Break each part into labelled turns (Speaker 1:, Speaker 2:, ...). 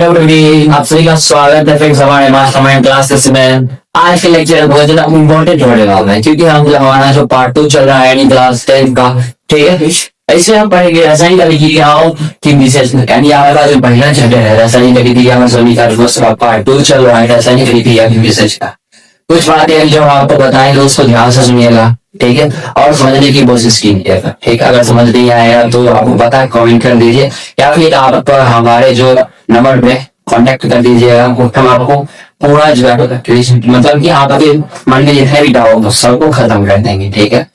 Speaker 1: Everybody, आप सभी का स्वागत है फिर हमारे मास्टरमाइंड क्लासेस में। आज के लेक्चर बहुत ज्यादा इम्पोर्टेंट होने वाला है क्योंकि हम जो हमारा जो पार्ट 2 चल रहा है यानी क्लास 10 का, ठीक है। इसमें हम पढ़ेंगे रासायनिक अभिक्रियाओं की विशेष यानी हमारा जो पहला चैप्टर है रासायनिक अभिक्रिया में समीकरण उसका पार्ट 2 चल रहा है रासायनिक अभिक्रिया की विशेषता। कुछ बातें जो हम आपको बताएंगे उसको ध्यान से सुनिएगा, ठीक है, और समझने की कोशिश कीजिएगा, ठीक है। अगर समझ नहीं आएगा तो आपको पता है कमेंट कर दीजिए या फिर आप हमारे जो नंबर पे कांटेक्ट कर दीजिएगा। हम आपको पूरा जो है मतलब कि आपके मन में जितने भी डाउट हो सबको खत्म कर देंगे, ठीक है।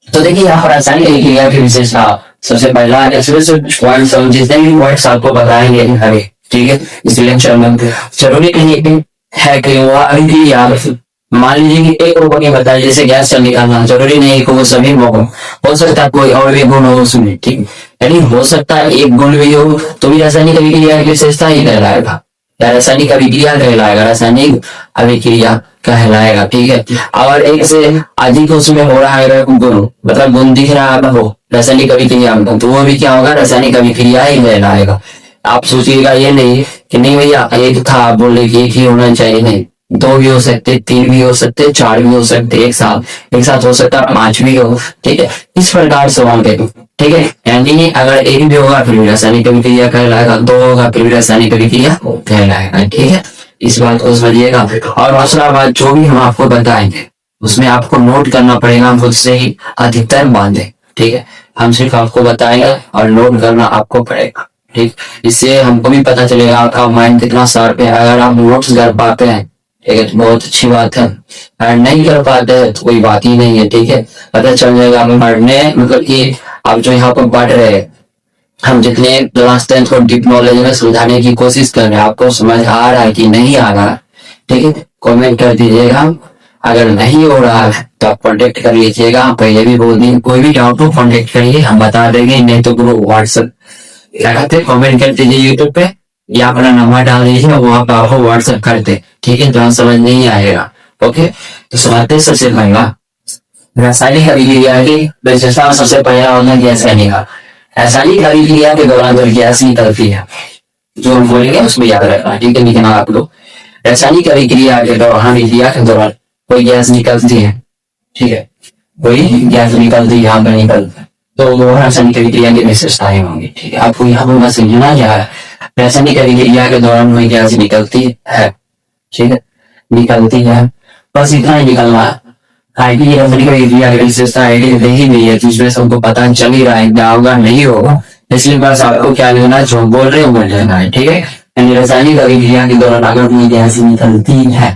Speaker 1: तो देखिए यहाँ पर रासायनिक अभिक्रिया की विशेषता सबसे पहला पॉइंट जितने भी पॉइंट्स आपको बताएंगे हमें, ठीक है, इस लेक्चर में जरूरी नहीं है कि वो अभिक्रिया मान लीजिए कि एक गुण की बताया जैसे गैस चल निकालना, जरूरी नहीं कि वो सभी हो सकता है कोई और भी गुण हो उसमें, ठीक, यानी हो सकता है एक गुण भी हो तो भी रासायनिक अभिक्रिया की विशेषता ही कहलाएगा या रासायनिक अभिक्रिया कहलाएगा, रासायनिक अभिक्रिया कहलाएगा, ठीक है। अगर एक से अधिक उसमें हो रहा है गुण मतलब गुण दिख रहा है हो रासायनिक अभिक्रिया में तो वो भी क्या होगा, रासायनिक अभिक्रिया ही कहलाएगा। आप सोचिएगा ये नहीं कि नहीं भैया एक था आप बोले कि एक ही होना चाहिए, नहीं, दो भी हो सकते, तीन भी हो सकते, चार भी हो सकते, एक साथ हो सकता है पांच भी हो, ठीक है। इस प्रकार से होंगे, ठीक है। यानी अगर एक भी होगा फिर भी रासायनिक अभिक्रिया कहलाएगा, दो होगा फिर भी रासायनिक अभिक्रिया कहलाएगा, ठीक है। इस बात को समझिएगा। और दूसरा बात जो भी हम आपको बताएंगे उसमें आपको नोट करना पड़ेगा, हम खुद से ही अधिकतर बांधे, ठीक है। हम सिर्फ आपको बताएंगे और नोट करना आपको पड़ेगा, ठीक। इससे हमको भी पता चलेगा आपका माइंड कितना शार्प है। अगर आप नोट्स कर पाते हैं, ठीक है, तो बहुत अच्छी बात है। अगर नहीं कर पाते हैं तो कोई बात ही नहीं है, ठीक है। पता चल जाएगा आप पढ़ने मतलब कि आप जो यहाँ पर पढ़ रहे हैं हम जितने क्लास 10 को डीप नॉलेज में समझाने की कोशिश कर रहे हैं आपको समझ आ रहा है कि नहीं आ रहा, ठीक है, कमेंट कर दीजिएगा। अगर नहीं हो रहा है तो आप कॉन्टेक्ट कर लीजिएगा, पहले भी बोल दी कोई भी डाउट हो कॉन्टेक्ट करिए, हम बता देंगे, नहीं तो ग्रुप व्हाट्सएप लगाते कमेंट कर दीजिए यूट्यूब पे या अपना नंबर डाल दीजिए वो आप आपको व्हाट्सएप करते, ठीक है, तो समझ नहीं आएगा। ओके, तो समझते सबसे पहला रासायनिक अभिक्रिया की विशेषता सबसे पहला होना गैस का। रासायनिक अभिक्रिया के दौरान जब गैस निकलती है जो हम बोलेंगे उसमें याद रखना, ठीक है, लिखना आप लोग। रासायनिक अभिक्रिया के दौरान कोई गैस निकलती है, ठीक है, कोई गैस निकलती है यहाँ पर निकलती है तो वो रासायनिक अभिक्रिया की विशेषताएं होंगी, ठीक है। आपको यहाँ पर बस समझना क्या है, रासायनिक अभिक्रिया के दौरान कोई गैस निकलती है, ठीक है, निकलती है, बस इतना ही निकलना है। रासायनिक अभिक्रिया की विशेषता नहीं नहीं है तो इसमें सबको पता चल ही रहा है क्या होगा नहीं होगा, इसलिए बस आपको क्या लेना जो बोल रहे हो बोल लेना है, ठीक है। यानी रासायनिक अभिक्रिया के दौरान अगर कोई गैस निकलती है,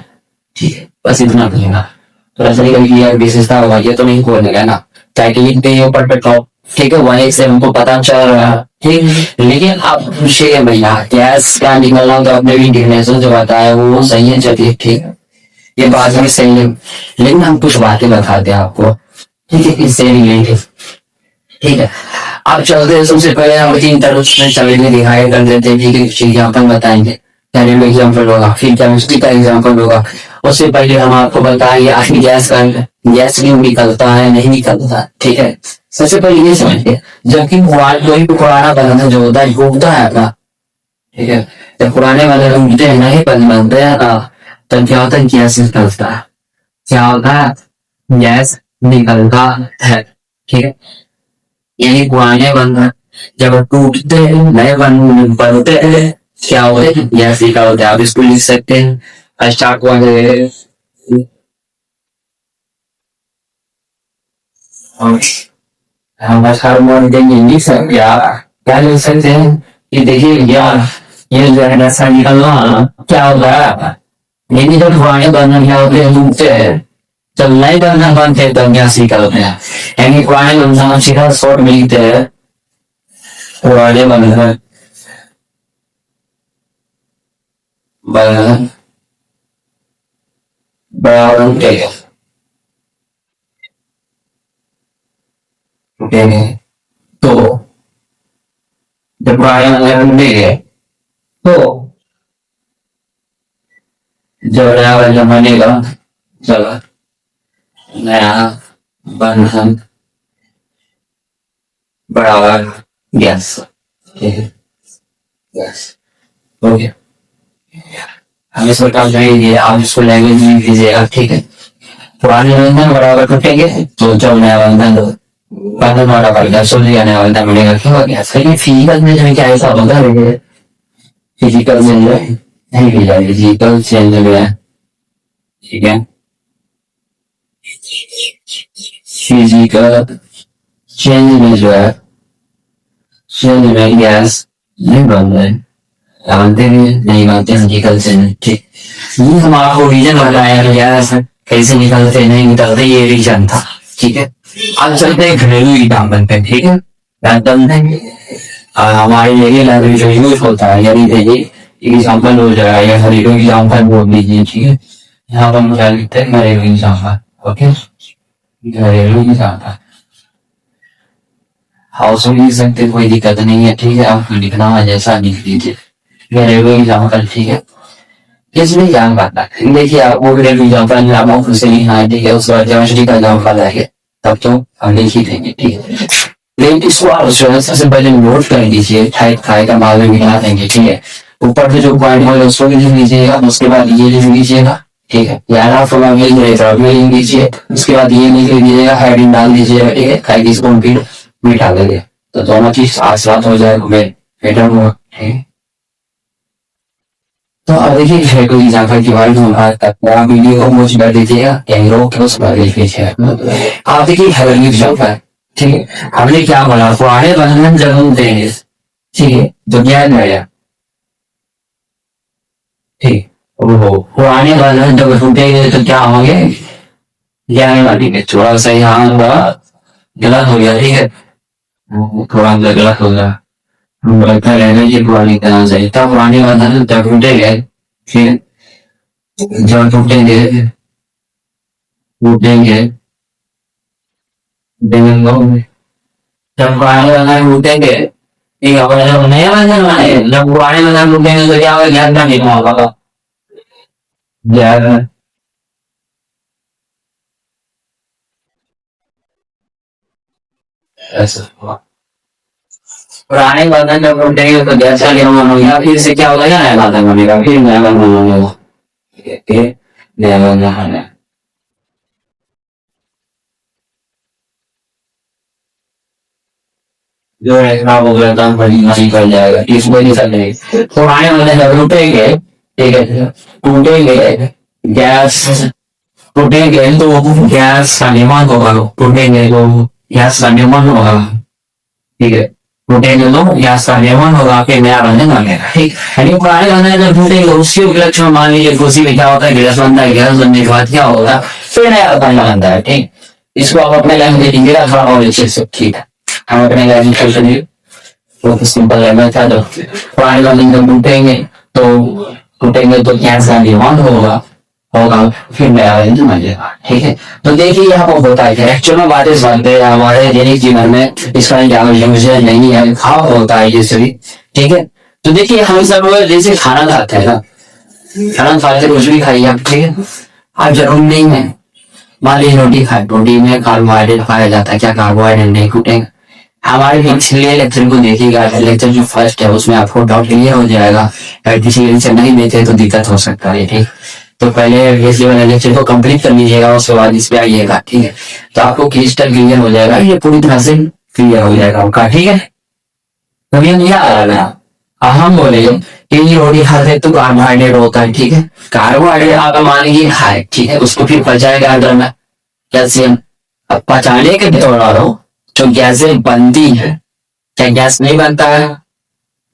Speaker 1: ठीक है, बस इतना बोलेगा तो रासायनिक अभिक्रिया की विशेषता होगा, ये तो नहीं बोलेगा ना, टाइटलिंग पे ऊपर पे टॉप, ठीक है, 1 से हमको पता चल रहा है, ठीक। लेकिन आप पूछिए भैया गैस का निकलना तो अपने भी डिफिनेशन जो बताया वो सही है, चलिए ठीक है, ये बात में सही है, लेकिन हम कुछ बातें बताते हैं आपको, ठीक है, इससे रिलेटेड, ठीक है। आप चलते हैं सबसे पहले हम 3 तरह में चलेंगे दिखाई कर देते हैं, ठीक है, कुछ एग्जाम्पल बताएंगे, पहले एग्जाम्पल होगा फिर केमिस्ट्री का एग्जाम्पल होगा। उससे पहले हम आपको बताएंगे आखिर गैस क्यों निकलता है नहीं निकलता, ठीक है। सबसे पहले ये समझिए जबकि कोई भी पुराना बंधन जो होता है डूबता है ना, ठीक है, जब पुराने बंधन डूबते हैं नहीं बनते हैं ना तब क्या होता है गैस निकलता है, क्या होता है गैस निकलता है, ठीक है। यही पुराने बंधन जब टूटते हैं नए बंधन बनते हैं क्या होता है गैस निकलता है। आप इसको लिख सकते हैं स्टार्ट हम हार्मोन देंगे क्या लिख सकते हैं कि देखिए यार ये जो है रासायनिक निकलना क्या होता है, यदि जब पुराने बंधन क्या होते हैं टूटते हैं जब नए बंधन बनते हैं तब गैस निकलते हैं। यानी पुराने बंधन सीधा शॉर्ट मिलते हैं पुराने बंधन बराबर तो जब पुराने बंधन बनेंगे तो जब नया बंधन बनेगा जब नया बंधन बराबर गैस, ठीक है, गैस ओके, हम इसको काम करेंगे, आप इसको लैंग्वेज लिख दीजिएगा, ठीक है। पुराने बंधन बराबर टूटेंगे तो जब नया बंधन बंधन वाला पड़ेगा, सोचिएगा नया बंधन मिलेगा, क्यों हो गया सही। फिजिकल में जो क्या ऐसा होता है, फिजिकल में जो है नहीं मिला, फिजिकल चेंज में, ठीक है, फिजिकल चेंज में जो है, चेंज में गैस नहीं बन रहे, जानते भी नहीं मानते फिजिकल चेंज, ठीक। ये हम आपको रीजन बताया गैस कैसे निकलते नहीं निकलते, ये रीजन था, ठीक है। अब चलते हैं घरेलू एग्जाम्पल पे, ठीक है। हमारे लिए लैंग्वेज जो यूज होता है, यानी देखिए एग्जाम्पल हो जाएगा या घरेलू एग्जाम्पल बोल दीजिए, ठीक है। यहाँ पर हम क्या लिखते हैं, घरेलू एग्जाम्पल, ओके, घरेलू एग्जाम्पल। हाउस में लिख सकते, कोई दिक्कत नहीं है, ठीक है। आपको लिखना है जैसा लिख दीजिए, घरेलू एग्जाम्पल, ठीक है। इसमें क्या बात है, देखिए आपको घरेलू एग्जाम्पल आप ऑफिस से लिखना है, ठीक है। उसके बाद ज्योमेट्री का एग्जाम्पल आएगा, तब तो हम लिख ही देंगे, ठीक है। लेकिन इसको आप सबसे पहले नोट कर लीजिए, खाए का बाद में मिला देंगे, ठीक है। ऊपर से जो पॉइंट बोले उसको भी लिख लीजिएगा, उसके बाद ये लिख लीजिएगा, ठीक है। यार आप लिख लीजिए, उसके बाद ये लिख लीजिएगा, हेडिंग डाल दीजिएगा, ठीक है। खाई की स्पून भी डाल देंगे, तो दोनों चीज साथ साथ हो जाएगा, बेटर होगा, ठीक है। तो अब देखिए घरेलू एग्जाम्पल की बात हम बात करते हैं, आप वीडियो को मुझे कर दीजिएगा, कहीं रोक के उस पर लीजिएगा। आप देखिए घरेलू एग्जाम्पल, ठीक है। हमने क्या बोला, पुराने बंधन जब हम देंगे, ठीक है, तो क्या आया, ठीक। ओहो, पुराने बंधन जब टूटेंगे तो क्या होंगे, ज्ञान वाली में थोड़ा सा यहाँ गलत हो गया, ठीक है, थोड़ा सा गलत हो गया, लगता रहेगा ये पुरानी तरह से, तब पुराने बंधन जब टूटेंगे, ठीक है, जब टूटेंगे टूटेंगे जब पुराने बंधन टूटेंगे, ठीक है, और जब नए बंधन बनाए, जब पुराने बंधन टूटेंगे तो क्या होगा, ज्ञान का नहीं होगा, ज्ञान ऐसा हुआ। पुराने बंधन जब टूटेंगे तो जैसा निर्माण हो गया, फिर से क्या होगा, नया बंधन बनेगा, फिर नया बंधन बनेगा, ठीक है, नया बंधन बनेगा। जो है खराब हो गया काम बड़ी नहीं कर जाएगा, इसको नहीं करने पुराने बंधन जब टूटेंगे, ठीक है, टूटेंगे गैस, टूटेंगे तो गैस का निर्माण होगा, टूटेंगे तो गैस का निर्माण होगा, ठीक है, टूटेंगे तो गैस का निर्माण होगा, फिर नया बंधन बनेगा, ठीक। यानी पुराने बंधन जब टूटेंगे उसके उपलक्ष्य में मान लीजिए उसी में क्या होता है, गैस बनता है, गैस बनने के बाद क्या होगा, फिर नया बंधन बनता है, ठीक। इसको आप अपने लैंग्वेज लिखिएगा, थोड़ा और अच्छे से, ठीक है। हम अपने लैंग्वेज चलिए, तो सिंपल लैंग्वेज था, जब पुराने बंधन जब टूटेंगे तो गैस का निर्माण होगा, फिर नया बंधन बनेगा, ठीक है। तो देखिए यहाँ पर होता है एक्चुअल में बातें बनते हैं हमारे दैनिक जीवन में, इसका मुझे नहीं है, खाओ होता है ये सभी, ठीक है। तो देखिए हम सब जैसे खाना खाते हैं ना, खाना खाते कुछ भी खाइए आप, ठीक है, आप जरूर नहीं है, मान लीजिए रोटी खाए, रोटी में कार्बोहाइड्रेट पाया जाता है, क्या कार्बोहाइड्रेट नहीं टूटेगा। हमारे पिछले लेक्चर को देखिएगा, लेक्चर जो फर्स्ट है उसमें आपको डाउट क्लियर हो जाएगा, अगर किसी लेक्चर नहीं देते तो दिक्कत हो सकता है, ठीक। तो पहले इस वाले लेक्चर को कंप्लीट कर लीजिएगा, उसके बाद इस पे आइएगा, ठीक है। तो आपको क्रिस्टल क्लियर हो जाएगा, ये पूरी तरह से क्लियर हो जाएगा आपका, ठीक है। तो ये नहीं आ रहा है, हम बोले कि रोटी खाते तो कार्बोहाइड्रेट होता है, ठीक है। कार्बोहाइड्रेट आप मान लीजिए खाए, ठीक है, उसको फिर पचाएगा अंदर में कैल्शियम, अब पचाने के दौरान जो गैसें बनती है, क्या गैस नहीं बनता है,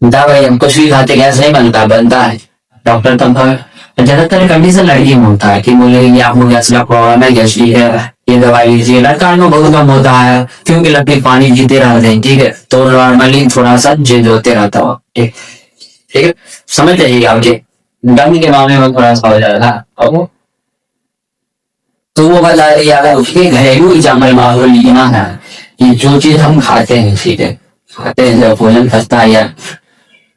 Speaker 1: बता भाई, हम कुछ भी खाते गैस नहीं बनता है, डॉक्टर तब ज्यादातर कंडीशन लड़की में होता है कि बोले कि आपको गैस का प्रॉब्लम है, गैस है, ये दवाई लीजिए। लड़का में बहुत कम होता है क्योंकि लड़के पानी जीते रहते हैं, ठीक है, तो नॉर्मली थोड़ा सा चेंज होते रहता हो, ठीक ठीक है, समझ जाइएगा आपके डंग के मामले में थोड़ा सा हो जाएगा। अब तो वो बता रही है, अगर उसके घरेलू एग्जाम्पल माहौल लिखना है कि जो चीज हम खाते हैं, ठीक है, खाते हैं, जब भोजन फंसता है या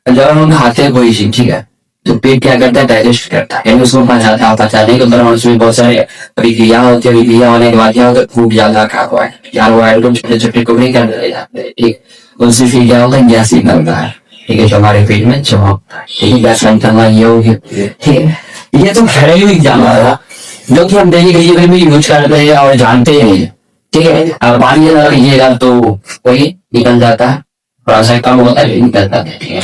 Speaker 1: जब हम खाते हैं कोई चीज, ठीक है, तो पेट क्या करता है, डाइजेस्ट करता है, यानी उसको पचाता है, पचाने के दौरान उसमें बहुत सारे प्रक्रिया होती है, प्रक्रिया होने के बाद क्या होता है, फूट जाता है कार्बोहाइड्रेट को छोटे छोटे टुकड़े कर दिए जाते हैं, ठीक, उससे फिर क्या होता है, गैस निकलता है, ठीक है, जो हमारे पेट में जमा होता है। ठीक है, गैस लाइन करना ये हो गया। ठीक है, ये तो घरेलू एग्जाम था जो कि हम डेली बेसिस में यूज करते हैं और जानते हैं। ठीक है, अब पानी ज्यादा लीजिएगा तो वही निकल जाता है, थोड़ा सा कम होता है निकल जाता है। ठीक है,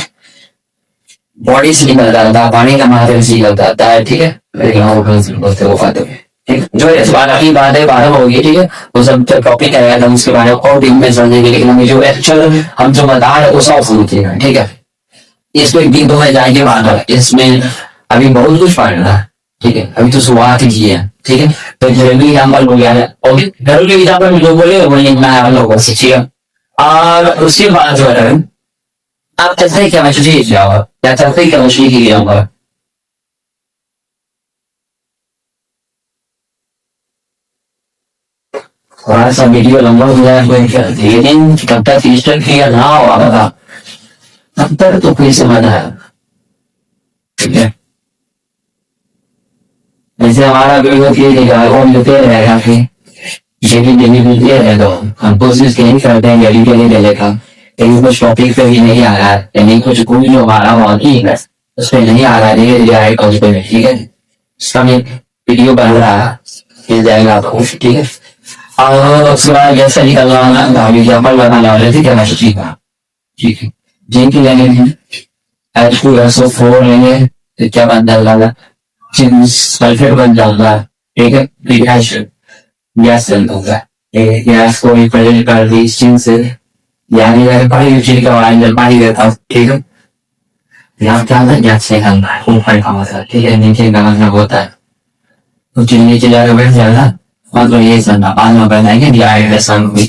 Speaker 1: बॉडी से निकल जाता है, पानी का मात्रा से निकल जाता है। ठीक है, लेकिन वो फायदे में। ठीक, जो इस बार की बात है बारह होगी। ठीक है, वो सब टॉपिक आएगा था उसके बारे में और डीप में समझेंगे, लेकिन हमें जो एक्चुअल हम जो बता रहे हैं वो सब समझिएगा। ठीक है, इसको एक दिन 2 में जाएंगे बात, इसमें अभी बहुत कुछ पढ़ना है। ठीक है, अभी तो शुरुआत ही की है। ठीक है, तो घरेलू एग्जाम्पल हो गया है, और घरेलू एग्जाम्पल जो बोले वही मैं आप लोगों से। ठीक है, और उसके बाद जो है आप चलते क्या मछली जाओ या चलते क्या मछली की जाऊंगा। थोड़ा सा वीडियो लंबा हो जाए कोई लेकिन कब तक रजिस्टर किया ना हो बता तब तक तो कोई समझ है। ठीक है, जैसे हमारा वीडियो के लिए वो मिलते रहेगा फिर डेली डेली मिलते रहेगा, तो हम कोशिश यही करते हैं डेली डेली ले लेगा, लेकिन कुछ टॉपिक पे भी नहीं आ रहा है, यानी कुछ कोई जो हमारा बाकी है उस पर नहीं आ रहा है, धीरे धीरे आएगा उस पर। ठीक है, इसका भी वीडियो बन रहा है, मिल जाएगा आपको। ठीक है, और उसके बाद जैसे निकलना वाला एग्जाम्पल बनाने वाले थे केमिस्ट्री का। ठीक है, जिंक लेंगे, H2SO4 लेंगे तो क्या बन जाएगा, जिंक सल्फेट बन जाएगा। ठीक है, गैस गैस बन होगा, गैस को रिप्रेजेंट कर दी इस जिंक से, यानी अगर पानी जिंक का वाला पानी देता हूँ। ठीक है, यहाँ क्या होता है, गैस निकलता है ऊपर का होता है। ठीक है, नीचे का होता है, तो जिन नीचे जाकर बैठ जाएगा मतलब ये सन्ना बाद में बनाएंगे जाएगा सन भी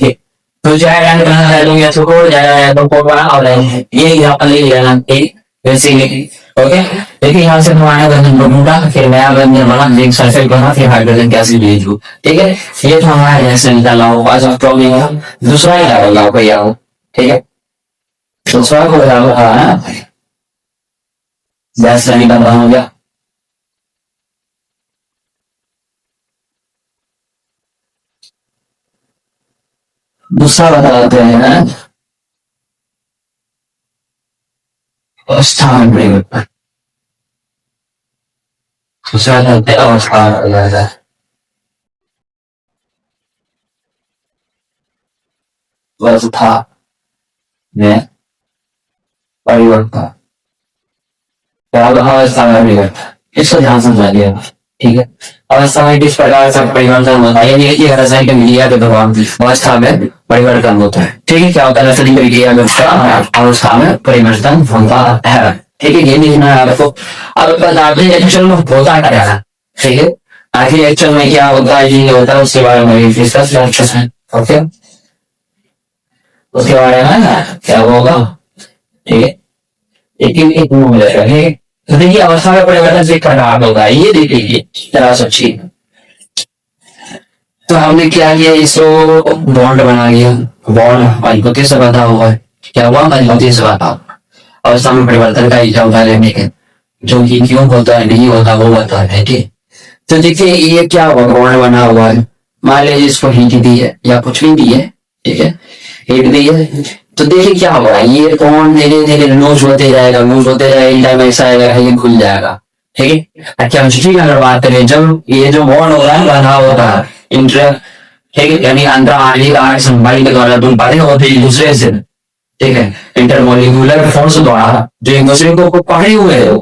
Speaker 1: तो जाएगा कहाँ लोग या छोड़ जाएगा तो कोई बड़ा और ये यहाँ पर ले लेना वैसे ही। ओके, लेकिन यहाँ से हमारा गंजन बनूंगा, फिर नया गंजन बना, जिंक सल्फेट बना, फिर हाइड्रोजन गैस भेजू। ठीक है, ये तो हमारा जैसे निकाला होगा सब प्रॉब्लम, दूसरा ही डालेगा भैया। ठीक है, दूसरा को डालूंगा गैस निकाल हो गया। दूसरा बताते हैं अवस्थान परिवर्तन, दूसरा कहते हैं अवस्थान परिवर्तन। अवस्था में परिवर्तन, अवस्था में परिवर्तन, इसको ध्यान समझाइए। ठीक है, अवस्था में किस प्रकार से परिवर्तन होता है, यानी कि रासायनिक क्रिया के दौरान अवस्था में परिवर्तन होता है। ठीक है, क्या होता है रासायनिक क्रिया में अवस्था में परिवर्तन होता है। ठीक है, ये लिखना है आपको। अब बताते हैं एक्चुअल में होता क्या है। ठीक है, आखिर एक्चुअल में क्या होता है ये होता है उसके बारे में डिस्कस करते हैं। ओके, उसके बारे में क्या होगा। ठीक है, एक मिलेगा। ठीक है, तो देखिए अवस्था में परिवर्तन से खराब होगा, ये देख लीजिए जरा सोचिए। तो हमने क्या किया, इसको बॉन्ड बना लिया, बॉन्ड मजबूती से बंधा हुआ है, क्या हुआ मजबूती से बंधा। अवस्था में परिवर्तन का इजाफा लेने के जो कि क्यों होता है नहीं होता वो बता है। ठीक, तो देखिए ये क्या हुआ, बॉन्ड बना हुआ है, मान लीजिए इसको हीट दी है या कुछ भी दी है। ठीक है, हीट दी है तो देखिए क्या हो रहा है, ये बॉन्ड धीरे धीरे लूज होते जाएगा, लूज होते जाएगा, टाइम ऐसा आएगा ये खुल जाएगा। ठीक है, केमिस्ट्री की अगर बात करें, जब ये जो बॉन्ड हो रहा है बना होगा इंटर, ठीक है, यानी अंतर आणविक आवेश संभाई के द्वारा तुम बातें होते हैं दूसरे से। ठीक है, इंटरमोलिकुलर फोर्स द्वारा जो एक दूसरे को पकड़े हुए है,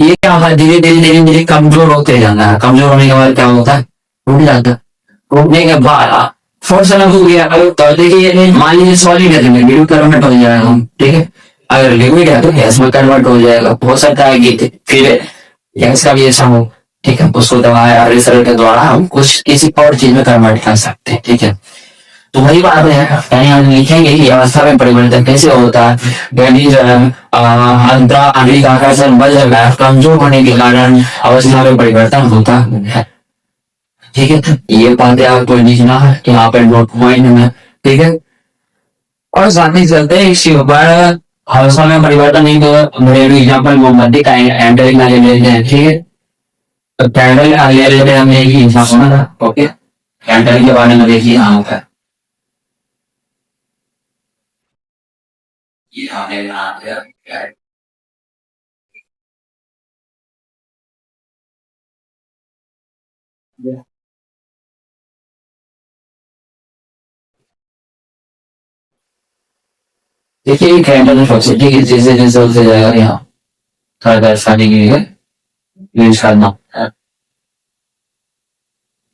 Speaker 1: ये क्या होता है धीरे धीरे धीरे धीरे कमजोर होते जाना है। कमजोर होने के बाद क्या होता है, टूट जाता है। टूटने के बाद फोर्स अलग हो गया, तो देखिए मान लीजिए सॉलिड है तो लिक्विड कन्वर्ट हो जाएगा। ठीक है, अगर लिक्विड है तो गैस में कन्वर्ट हो जाएगा। हो सकता है कि फिर गैस का भी ऐसा हो। ठीक है, उसको दबाया रिसर्च के द्वारा हम कुछ किसी और चीज में कन्वर्ट कर सकते हैं। ठीक है, तो वही बात है, यानी हम लिखेंगे कि अवस्था में परिवर्तन कैसे होता है, यानी अंतरा आणविक आकर्षण बल कमजोर होने के कारण अवस्था में परिवर्तन होता है। ठीक है, ये बातें आपको लिखना है यहाँ पर नोट पॉइंट में। ठीक है, और साथ ही चलते हैं इसी ऊपर अवस्था में परिवर्तन नहीं तो घरेलू एग्जाम्पल मोमबत्ती का कैंडल ना ले लेते हैं। ठीक है, तो कैंडल ले लेते हैं हम एक ही एग्जाम्पल। ओके, कैंडल के बारे में देखिए यहाँ पर ये हमने यहाँ पे देखिए ये कैंडल टॉक्सिटी की जैसे जैसे होते जाएगा यहाँ थोड़ा दर्शाने के लिए यूज करना।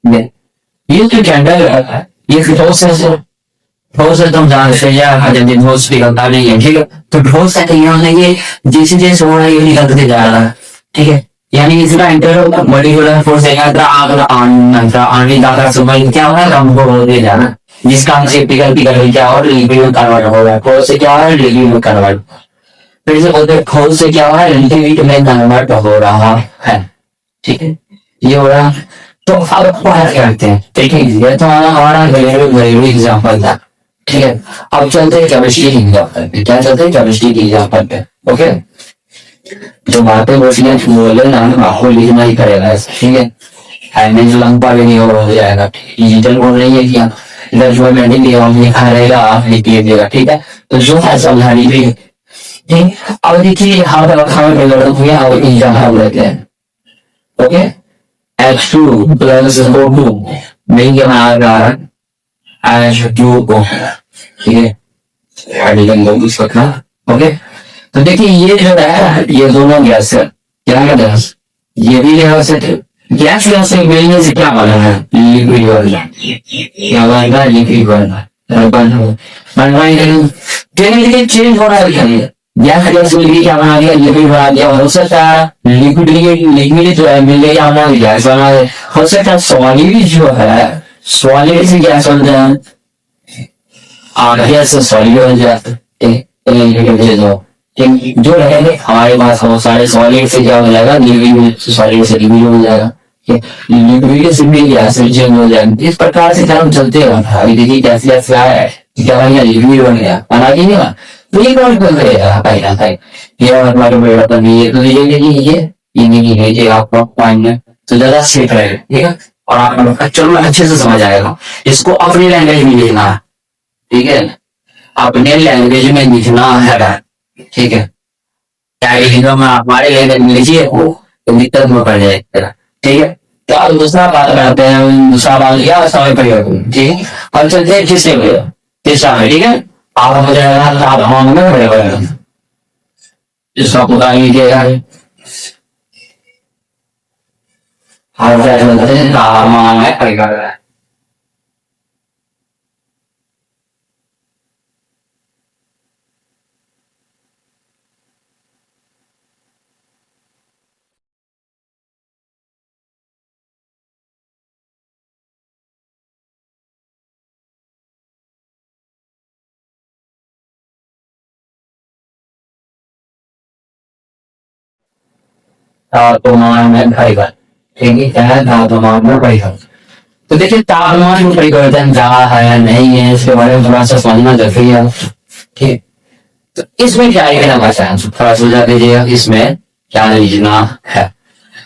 Speaker 1: ये जो कैंडल है ये प्रोसेस तुम जानते हैं यार जब दिन होस्ट निकलता नहीं है ठीक है। तो प्रोसेस ये होना ये जैसे जैसे हो रहा है ये निकलते जा रहा है ठीक है। यानी इसका इंटर मॉलिक्यूलर फोर्स आने ज्यादा समय क्या हो रहा है कम होते जा रहा है जिसका हम पिघल पिघल क्या और लिक्विड में कन्वर्ट हो रहा है। फोर्स से क्या हो रहा है लिक्विड में कन्वर्ट फिर से बोलते हैं फोर्स से क्या हो रहा है लिक्विड में कन्वर्ट हो रहा है ठीक है। ये हो रहा तो अब क्या करते हैं ठीक है। ये तो हमारा घरेलू एग्जाम्पल था ठीक है। अब चलते हैं केमिस्ट्री की एग्जाम्पल पे। क्या चलते हैं केमिस्ट्री की एग्जाम्पल पे ओके। जो बातें बोले ना आपको लिखना ही पड़ेगा ठीक है। हैंड जो लंबा भी नहीं हो जाएगा डिजिटल बोल रही है कि इधर जो मैंने लिखा रहेगा आप लिख लीजिएगा ठीक है। तो जो है समझा लीजिए ठीक। अब देखिए यहाँ पर रखा हुआ अब एग्जाम्पल लेते हैं ओके। H2 plus O2 मिल के बना रहा है H2O ठीक है। हाइड्रोजन बॉन्ड यूज रखना ओके। तो देखिए ये जो है ये दोनों गैस है क्या कहते हैं ये भी गैस है गैस गैस से मिलने से क्या बना है लिक्विड बना क्या बना लिक्विड बना लेकिन चेंज हो रहा है गैस गैस मिलके क्या बना दिया लिक्विड बना दिया। हो सकता है लिक्विड लिक्विड जो है मिल गया हमारा गैस बना दे। हो सकता है सॉलिड जो है सॉलिड से गैस बन जाए और गैस से सॉलिड बन जाए ठीक। जो रहेंगे हमारे पास बहुत सारे सॉलिड से क्या हो जाएगा लिक्विड सॉलिड से लिक्विड हो जाएगा लिक्विड से भी गैस चेंज हो जाएगा। इस प्रकार से काम चलते हैं। अभी देखिए गैस गैस क्या है क्या बन गया लिक्विड बन गया बना कि नहीं तो ये कौन कर रहेगा पहला था ये हमारे बेटा तो ये तो ये नहीं है आपको पॉइंट है तो ज्यादा सेफ रहेगा ठीक है। और आप चलो अच्छे से समझ आएगा। इसको अपनी लैंग्वेज में लिखना है ठीक है। अपने लैंग्वेज में लिखना है ठीक है। क्या लिखना मैं हमारे लैंग्वेज में लिखिए वो तो दिक्कत में पड़ जाएगा ठीक है। तो अब दूसरा बात करते हैं दूसरा बात क्या समय प्रयोग ठीक है। अब चलते हैं तीसरा है ठीक है। आप मुझे तापमान में परिवर्तन इसका पता लीजिएगा तापमान में परिवर्तन तापमान में परिवर्तन ठीक है। क्या है तापमान में परिवर्तन। तो देखिए तापमान में परिवर्तन क्या है नहीं है इसके बारे में थोड़ा सा समझना जरूरी है ठीक। तो इसमें क्या लिखना भाषा थोड़ा सुझाव दीजिएगा इसमें क्या लिखना है।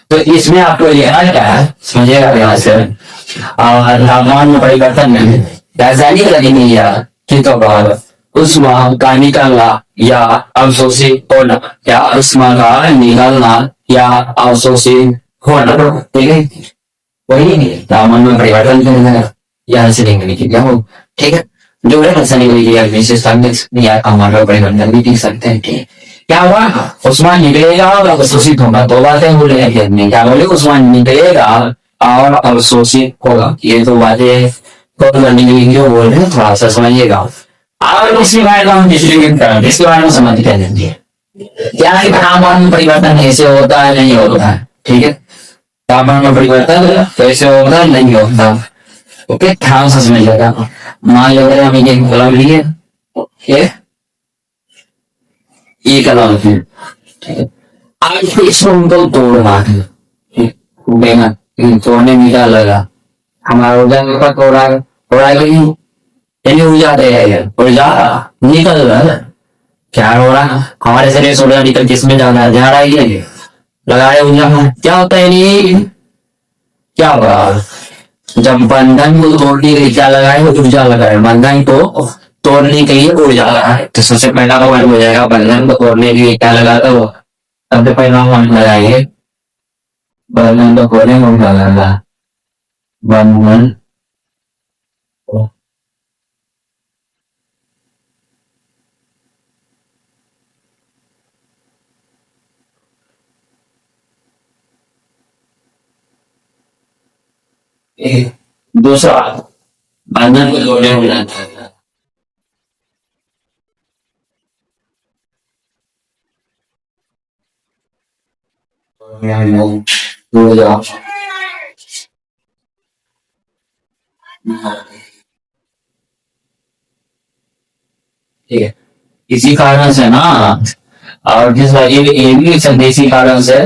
Speaker 1: तो इसमें आपको लिखना क्या है समझिएगा यहाँ से। और तापमान में परिवर्तन में रासायनिक प्रतिक्रिया की तो उष्मा का निकलना या अवशोषित होना या उष्मा का निकलना या अवशोषित होना ठीक है। वही तापमान में परिवर्तन करना यहाँ से लिखेंगे क्या हो ठीक है। जो रासायनिक प्रतिक्रिया विशेषता या हमारा परिवर्तन भी लिख सकते हैं ठीक। क्या हुआ उस्मान निकलेगा और अवशोषित होगा दो बातें बोले क्या बोले उस्मान निकलेगा और अवशोषित होगा ये दो बातें करने के लिए जो बोल रहे हैं थोड़ा सा समझिएगा। और इसके बारे में हम डिस्ट्रीब्यूट करें इसके बारे में समझ कर देंगे क्या है तापमान में परिवर्तन कैसे होता है नहीं होता है ठीक है। तापमान में परिवर्तन कैसे होता है नहीं होता ओके ध्यान से समझिएगा। मान लो हम एक कलम लिए ओके ये कलम है ठीक है। आज इसको हमको तोड़ना है तोड़ने में क्या लगा हमारा ऊर्जा थोड़ा यानी ऊर्जा ऊर्जा निकल रहा है क्या हो रहा है हमारे शरीर से ऊर्जा निकल किसमें जा रहा है ये लगा रहे ऊर्जा क्या होता है नहीं क्या होगा जब बंधन को तोड़ने के लिए क्या लगाए ऊर्जा लगाए बंधन को तोड़ने के लिए ऊर्जा लगाए। तो सबसे पहला वर्ड हो जाएगा बंधन को तोड़ने के लिए क्या लगाता वो सबसे पहला वर्ड लगाएंगे बंधन को तोड़ने को ऊर्जा लगा बंधन एक दूसरा बंधन को जोड़ने में रहता है। दो हजार ठीक है इसी कारण से ना और दूसरा ये भी लिख सकते हैं इसी कारण से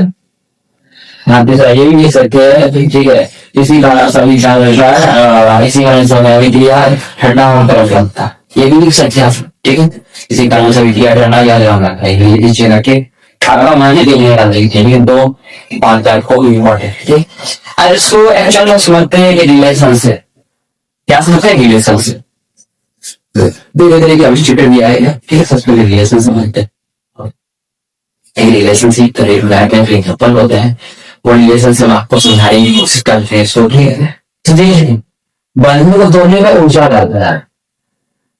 Speaker 1: हाँ दूसरा ये भी लिख सकते हैं ठीक है इसी कारण से अभी क्या रहता है इसी कारण से हमें अभी दिया ठंडा होने तरफ लगता है ये भी लिख सकते हैं आप ठीक है इसी कारण से अभी दिया ठंडा याद रखना है ये लीजिएगा ठीक 18 महीने के लिए लेकिन दो 5 को इम्पोर्टेंट ठीक और इसको एक्चुअल में समझते हैं कि रिलेशन से क्या समझते हैं रिलेशन से धीरे धीरे की अभी भी आएगा ठीक है सबसे पहले रिलेशन समझते हैं एक रिलेशनशिप तो एग्जाम्पल होते हैं वो रिलेशन से आपको समझाने की कोशिश करते हैं सो ठीक है तो देखिए बंधन को तोड़ने का ऊर्जा रहता है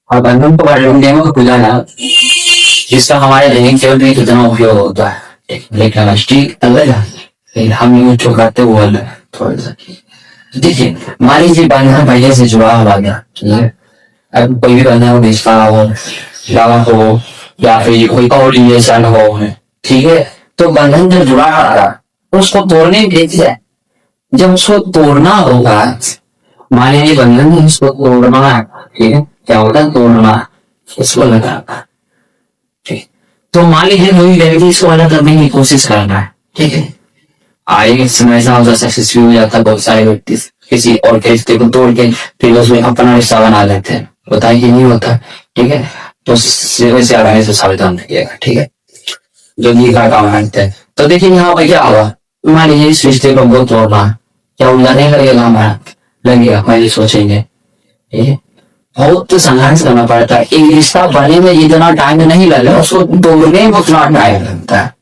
Speaker 1: और बंधन को बढ़ने में खुदा ना जिसका हमारे दैनिक जीवन में कितना उपयोग होता है लेकिन ठीक अलग है लेकिन हम यूज जो करते वो अलग थोड़ा सा देखिए मान लीजिए बंधन पहले से जुड़ा हुआ गया ठीक है अब कोई भी बंधन हो रिश्ता हो लगा हो या फिर कोई और रिलेशन हो ठीक है तो बंधन जब जुड़ा रहा उसको तोड़ने के लिए जब उसको तोड़ना होगा मान लीजिए बंधन उसको तोड़ना है ठीक है क्या होता है तोड़ना उसको लगा ठीक तो मान लीजिए कोई व्यक्ति इसको अलग करने की कोशिश कर रहा है ठीक है आगे समय ऐसा होता सक्सेसफुल हो जाता है बहुत सारे व्यक्ति किसी और के रिश्ते को तोड़ के फिर उसमें अपना रिश्ता बना लेते हैं बताइए कि नहीं होता ठीक है तो से आगे से सावधान रखिएगा ठीक है जो ये का काम करते हैं तो देखिए यहाँ पर क्या होगा मान लीजिए इस रिश्ते को बहुत तोड़ना क्या उलझाने लगेगा हमारा लगेगा पहले सोचेंगे ठीक है बहुत संघर्ष करना पड़ता है एक रिश्ता बनने में जितना टाइम नहीं लगेगा उसको तोड़ने में उतना टाइम लगता है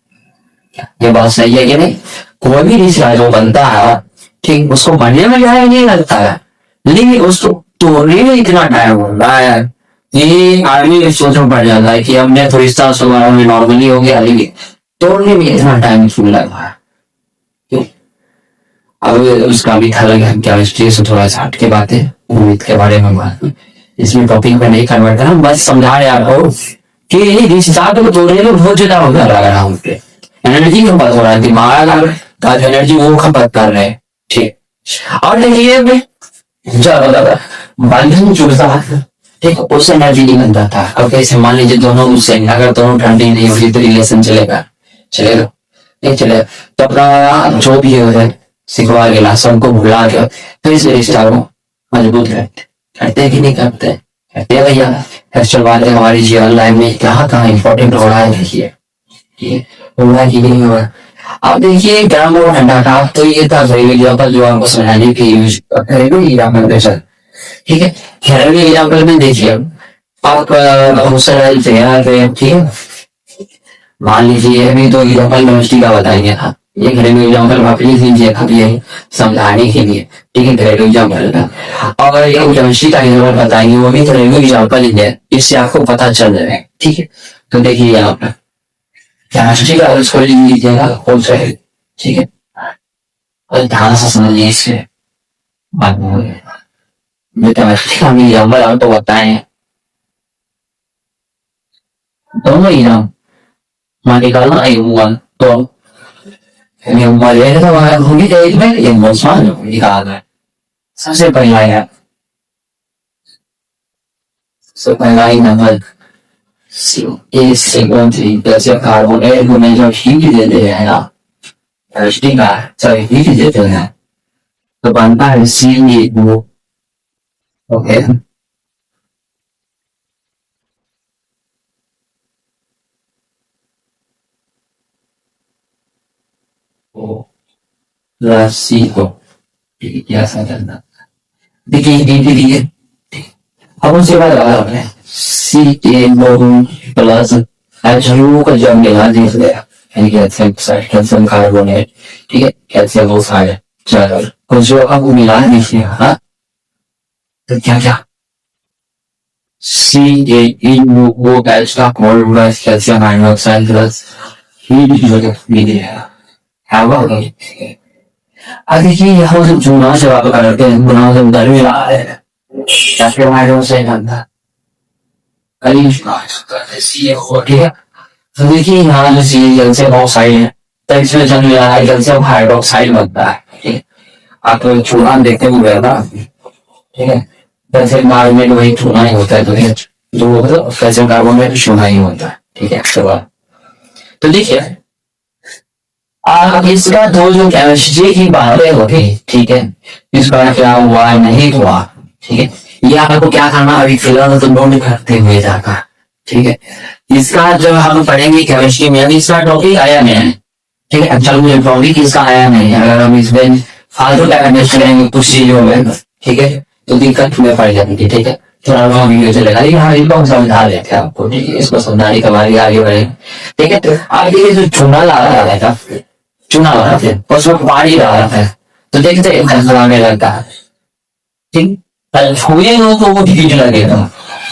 Speaker 1: ये बात सही है कि नहीं कोई भी रिश्ता जो बनता है ठीक उसको बनने में टाइम नहीं लगता है लेकिन उसको तोड़ने में इतना टाइम होता है ये आदमी सोच में पड़ जाता है कि हमने तो रिश्ता सुबह में नॉर्मली हो गया लेकिन तोड़ने में इतना टाइम क्यों लगा है अब उसका भी था लगे हम केमिस्ट्री से थोड़ा सा हट के बातें उम्मीद के बारे में बात इसमें टॉपिक में नहीं कन्वर्ट करना बस समझा रहे आपको कि रिश्ता को तोड़ने में बहुत ज्यादा होगा लग रहा हूँ एनर्जी खपत हो रहा है दिमाग का एनर्जी वो खपत कर रहे हैं ठीक और देखिए जब बंधन जुड़ता है ठीक उस एनर्जी नहीं बनता था अब कैसे मान लीजिए दोनों उससे अगर दोनों ठंडी नहीं होगी तो रिलेशन चलेगा चलेगा नहीं चलेगा तो अपना जो भी है सिखवा के लाशन को भुला के फिर से रिश्ता को मजबूत करते कि नहीं करते कहते हैं भैया एक्चुअल बात है हमारी जीवन लाइफ में कहाँ इंपॉर्टेंट हो रहा है देखिए हो रहा है कि नहीं हो रहा अब देखिए गर्म और ठंडा था तो ये था एग्जाम्पल जो आपको समझाने की यूज घरेलू एग्जाम्पल के साथ ठीक है घरेलू एग्जाम्पल में देखिए आप तैयार थे ठीक है मान लीजिए अभी तो एग्जाम्पल केमिस्ट्री का बताएंगे था ये घरेलू एग्जाम्पल आप लिख लीजिए अभी यही समझाने के लिए ठीक है घरेलू एग्जाम्पल का और ये केमिस्ट्री का एग्जाम्पल बताएंगे वो भी घरेलू एग्जाम्पल ही है इससे आपको पता चल जाएगा ठीक है तो देखिए यहाँ पर केमिस्ट्री का उसको लिख लीजिएगा कौन सा है ठीक है और ध्यान से समझिए इसके बाद में केमिस्ट्री का भी एग्जाम्पल आपको बताएं दोनों एग्जाम मान निकालना M1 तो M1 ये तो होगी डेट में M1 निकालना है सबसे पहला है सबसे पहला ही नंबर C जैसे कार्बन एटम में जो हीट देते हैं ना केमिस्ट्री का जब हीट देते हैं तो बनता है C2 ओके प्लस C को क्या सा करना देखिए अब उसके बाद आपने C प्लस H2 का जब मिला देख लिया यानी कैल्शियम कार्बोनेट ठीक है कैल्शियम ऑक्साइड चलो कुछ जो आपको मिला है देखिए हाँ तो क्या क्या CaO H का chloride calcium hydroxide plus heat media हवा अब देखिए यहाँ से चुनाव से बात करते हैं चुनाव से उधर भी रहा है कैल्शियम हाइड्रोक्साइड अंदर कहीं CaO ठीक है तो देखिए यहाँ जो कैल्शियम ऑक्साइड है तो इसमें जल मिला है कैल्शियम हाइड्रोक्साइड बनता है ठीक है आप तो चूना देखते हुए ना ठीक है कैल्शियम कार्बोनेट वही चूना ही होता है तो जो मतलब कैल्शियम कार्बोनेट चूना ही होता है ठीक है तो देखिए आप इसका दो जो केमिस्ट्री की बातें होगी ठीक है इसका क्या हुआ नहीं हुआ ठीक है ये आपको क्या करना अभी फिलहाल तो नोट करते हुए जाकर ठीक है इसका जो हम पढ़ेंगे केमिस्ट्री में अभी इसका टॉपिक आया नहीं है ठीक है अच्छा मुझे टॉपिक इसका आया नहीं है अगर हम इसमें फालतू का केमिस्ट्री करेंगे कुछ चीजों में ठीक है तो दिक्कत में पड़ जाती ठीक है थोड़ा लॉन्ग वीडियो चलेगा लेकिन हाँ इनको समझा देते हैं आपको ठीक है इसको समझाने के बाद आगे बढ़े ठीक है तो आगे जो चूना ला रहा था चुना ला रहा था उसमें पानी ला रहा था तो देखते हैं लगता है ठीक छुए हो तो वो हीट लगेगा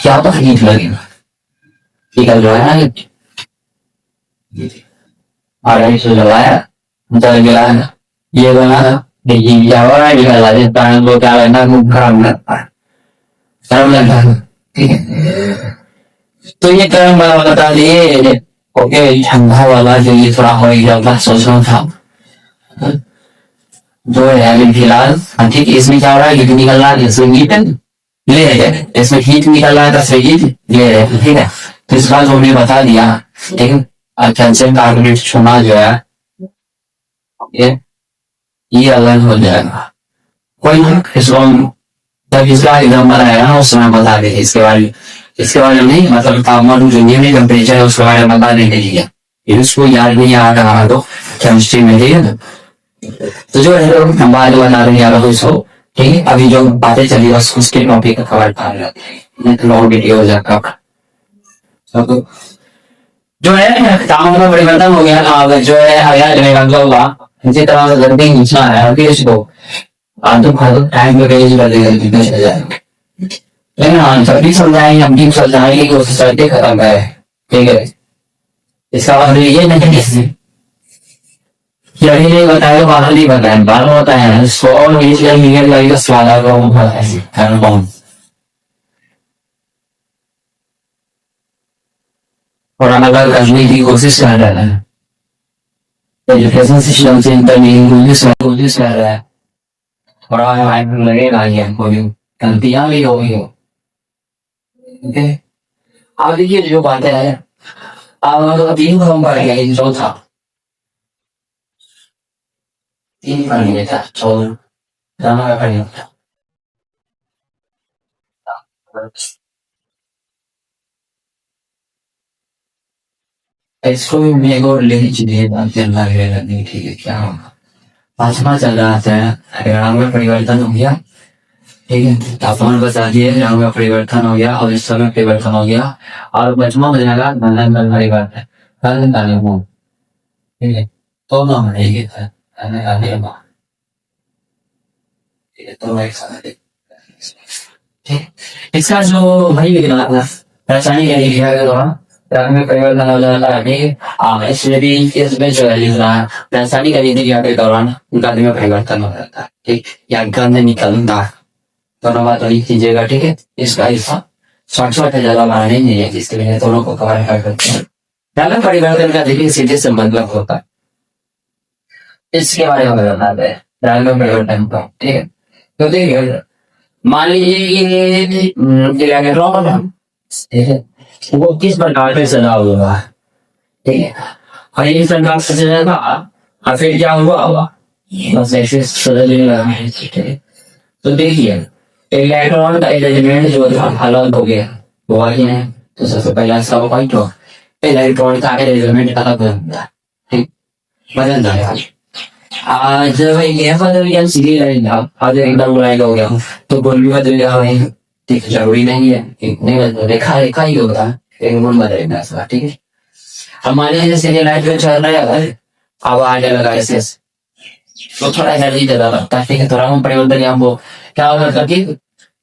Speaker 1: क्या तो हीट लगेगा ठीक है जो है ना आगे से जलाया जल गया ये बना देखिए क्या हो रहा है निकला देता है तो क्या रहना खूब खराब लगता है खराब लगता है ठीक है तो ये गर्म वाला बता दिए ओके ठंडा वाला जो ये थोड़ा हो जाता सोच रहा था जो है अभी फिलहाल ठीक है इसमें क्या हो रहा है हीट निकल रहा है इसमें हीट ले रहे इसमें हीट निकल रहा है तो हीट ले रहे ठीक है तो इस बात हमने बता दिया ठीक है कैल्शियम कार्बोनेट चूना जो है ये अलग हो जाएगा कोई इसको जब इसका एग्जाम्पल आएगा ना उस समय बता देंगे इसके बारे में नहीं मतलब तापमान जो न्यूनतम टेम्परेचर है उसके बारे में बता देंगे ठीक है फिर उसको याद नहीं आ रहा तो केमिस्ट्री में ठीक है तो जो है हम बाद में बता रहे हैं इसको ठीक है अभी जो बातें चली बस उसके टॉपिक का कवर कर रहे हैं तो लॉन्ग वीडियो हो जाएगा तो जो है तापमान में परिवर्तन हो गया जो है हवा जमेगा होगा इसी तरह से गंदगी नीचा है अभी इसको आदम खादम टाइम पे कहीं कर देगा कितना चल जाएगा लेकिन हाँ सभी समझाएंगे हम टीम समझाएंगे कि उससे सर्दी खत्म है ठीक है इसका मतलब ये नहीं यही नहीं बताया बाहर नहीं बताया बाहर होता है सौ इसलिए मिनट लगेगा स्वाद आएगा और अलग करने की कोशिश कर रहा है एजुकेशन सिस्टम से इंटरव्यू कोशिश कर रहा है थोड़ा टाइम लगेगा ये कोई गलतियां भी होगी ओके अब देखिए जो बातें हैं अब तीन हम पढ़ गए चौथा तीन पढ़ गया था चौथा पढ़ इसको भी मेरे को लेनी चाहिए नहीं ठीक है क्या होगा पांचवा चल रहा था रंग में परिवर्तन हो गया ठीक है तापमान बता दिए रंग में परिवर्तन हो गया और इस समय परिवर्तन हो गया और पचमा बनेगा परिवर्तन ठीक है तो ना बढ़ेगी ठीक है तो एक साथ ठीक इसका जो वही रासायनिक रंग में परिवर्तन हो जाता है इसलिए भी इसमें जो है रासायनिक अभिक्रिया के दौरान गंध में परिवर्तन हो जाता है ठीक या गंध निकलता है दोनों बात वही कीजिएगा ठीक है इसका हिस्सा शॉर्ट ज्यादा बनाने नहीं है जिसके लिए दोनों को कवर कर सकते हैं रंग परिवर्तन का देखिए सीधे संबंध होता है इसके बारे में बताना है रंग में परिवर्तन का ठीक है तो देखिए मान लीजिए ठीक है वो किस प्रकार से सजा हुआ है ठीक है और ये प्रकार से सजा और फिर क्या हुआ बस ऐसे सजा ठीक है तो देखिए इलेक्ट्रॉन का एलिमेंट जो था अलग हो गया वो आगे है तो सबसे पहला सब पॉइंट हो इलेक्ट्रॉन का एलिमेंट अलग बनता है ठीक बदल जाएगा जब ये बदल गया सीधे रहेगा आज एकदम लाइन हो गया तो गोल भी बदल गया भाई ठीक जरूरी नहीं है नहीं रेखा रेखा ही होता है एक गुण बदलेगा इसका ठीक है हमारे जैसे लाइट में चल रहा है अब आने लगा ऐसे तो थोड़ा हेल्दी ज्यादा लगता है, ठीक है। थोड़ा हम परिवर्तन या वो क्या होगा करके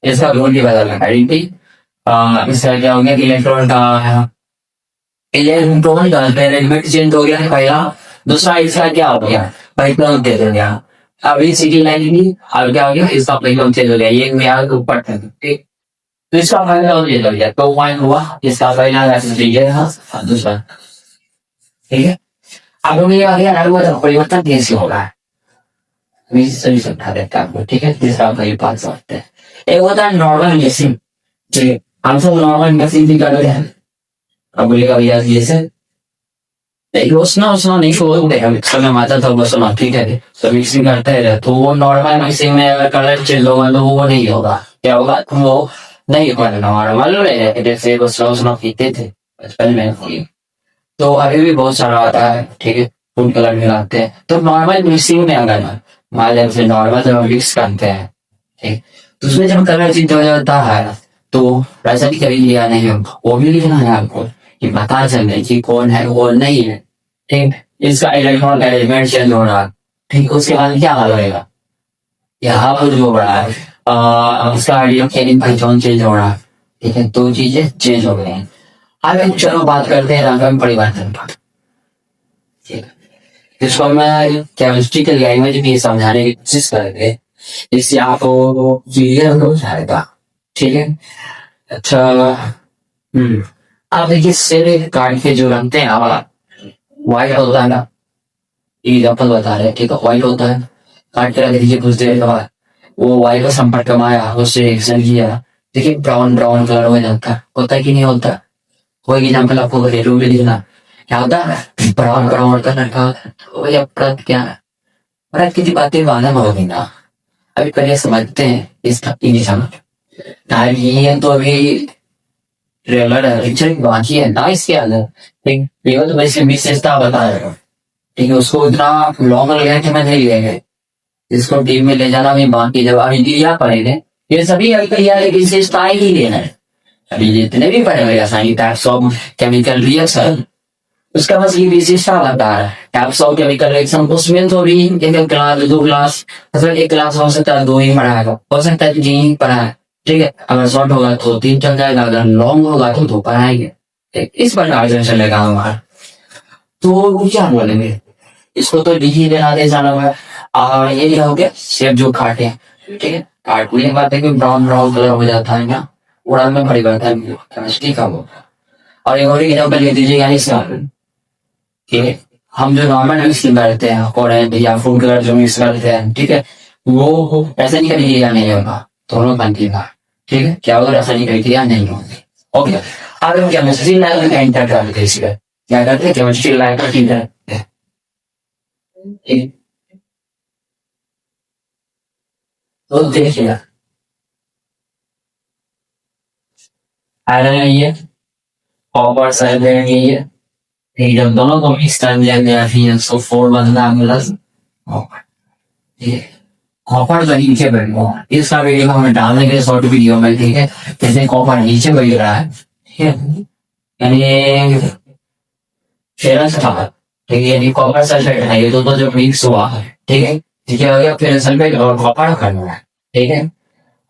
Speaker 1: इसका रोल भी बदल रहा है, इसका क्या हो गया कि इलेक्ट्रॉन का अरेंजमेंट चेंज हो गया है पहला। दूसरा इसका क्या हो गया, परिक्रमा चेंज हो गया। अभी सिटी लाइन की अब क्या हो गया, इसका परिक्रमा चेंज हो गया, ये यहाँ के ऊपर था, ठीक। तो इसका परिक्रमा चेंज हो गया, तो वन हुआ इसका परिणाम दूसरा, ठीक है। अब हमें ये आ गया परिवर्तन कैसे होगा, अभी सभी समझा देता है आपको, ठीक है। तीसरा कई बात समझते हैं। एक होता है नॉर्मल मिक्सिंग, ठीक है। हम सब नॉर्मल मिक्सिंग भी करते हैं। अब बोलेगा भैया जैसे नहीं उसना उसना नहीं छोड़ते हम समय आता था वो सुना, ठीक है। तो मिक्सिंग करते हैं तो वो नॉर्मल मिक्सिंग में अगर कलर चेंज होगा तो वो नहीं होगा, क्या होगा, तो वो नहीं होगा नॉर्मल में। जैसे वो स्लो स्लो पीते थे बचपन में, तो अभी भी बहुत सारा आता है, ठीक है। फूड कलर मिलाते हैं, तो नॉर्मल मिक्सिंग में अगर मान से नॉर्मल जब मिक्स करते हैं, ठीक, तो उसमें जब कलर चेंज हो जाता है तो वैसा भी कभी लिया नहीं हो, वो भी लिखना है आपको कि पता चले कि कौन है कौन नहीं है, ठीक। इसका इलेक्ट्रॉन एलिमेंट चेंज हो रहा है, ठीक। उसके बाद क्या हाल होगा, यहाँ पर जो हो रहा है उसका आइडिया पहचान चेंज हो रहा है, ठीक है। दो चीजें चेंज हो गई हैं। अब चलो बात करते हैं रंग परिवर्तन पर, ठीक है। इसको मैं केमिस्ट्री के लैंग्वेज में समझाने की कोशिश करेंगे, इससे आपको क्लियर हो जाएगा, ठीक है। अच्छा, अब देखिए सिर काट के जो रंगते हैं हमारा व्हाइट होता है ना, एग्जाम्पल बता रहे हैं, ठीक है। व्हाइट होता है, काट के रख दीजिए, कुछ देर के बाद वो व्हाइट का संपर्क में आया, उससे रिएक्शन किया, देखिए ब्राउन ब्राउन कलर हो जाता है, होता है कि नहीं होता। कोई एग्जाम्पल आपको घरेलू में लिखना, क्या होता है ब्राउन ब्राउन कलर का, वही अपराध क्या है, अपराध की बातें मालूम होगी ना। अभी पहले समझते हैं इसका नहीं समझ टाइम ये तो अभी रेगुलर लेक्चर बाकी है ना इसके अंदर, ठीक। केवल तो वैसे विशेषता बता रहे हो, ठीक है। उसको इतना लॉन्ग लगेगा कि मैं नहीं लेंगे, इसको टीम में ले जाना भी बाकी, जब अभी दिया पड़ेंगे ये सभी अभी विशेषताएं ही लेना है। अभी जितने भी पढ़े रासायनिक टाइप्स ऑफ केमिकल रिएक्शन, उसका बस ये विशेषता बता है, टाइप्स ऑफ केमिकल रिएक्शन। उसमें तो भी एक क्लास दो क्लास, मतलब एक क्लास हो सकता है दो ही पढ़ाएगा, हो सकता है तीन ही पढ़ाए, ठीक है। अगर शॉर्ट होगा तो तीन चल जाएगा, अगर लॉन्ग होगा तो दो पढ़ाएंगे, ठीक। इस प्रकार से चलेगा हमारा। तो वो क्या बोलेंगे, इसको तो डी देना दे जाना है। और ये क्या हो गया सेब जो काटे, ठीक है। काटने के बाद देखिए ब्राउन ब्राउन कलर हो जाता है ना, उड़ा में परिवर्तन केमिस्ट्री का वो। और एक और एग्जाम्पल ले दीजिएगा इसका, ठीक है। हम जो नॉर्मल मिक्सिंग करते हैं ऑरेंज या फूड कलर जो मिक्स करते हैं, ठीक है, वो ऐसा नहीं करिएगा, नहीं होगा, दोनों बनतीगा, ठीक है। क्या होगा ऐसा नहीं करिएगा, नहीं होगी, ओके। अब हम केमिस्ट्री लाइन में एंटर करते हैं, इसका क्या करते हैं केमिस्ट्री लाइन में एंटर, ठीक। तो देखिए आयरन नहीं है, कॉपर सल्फेट नहीं है, ठीक है। दोनों को मिक्स कर दिया गया फिर उसको फोर बदला प्लस कॉपर, ठीक है। कॉपर तो नीचे बैठ गया, इसका वीडियो हमें डालने के लिए शॉर्ट वीडियो में, ठीक है। जैसे कॉपर नीचे बैठ रहा है, ठीक है, यानी फेरस था, ठीक है। यानी कॉपर सल्फेट है, ये दोनों जो मिक्स हुआ है, ठीक है, ठीक है। हो गया फिर सल्फेट और कॉपर करना है, ठीक है।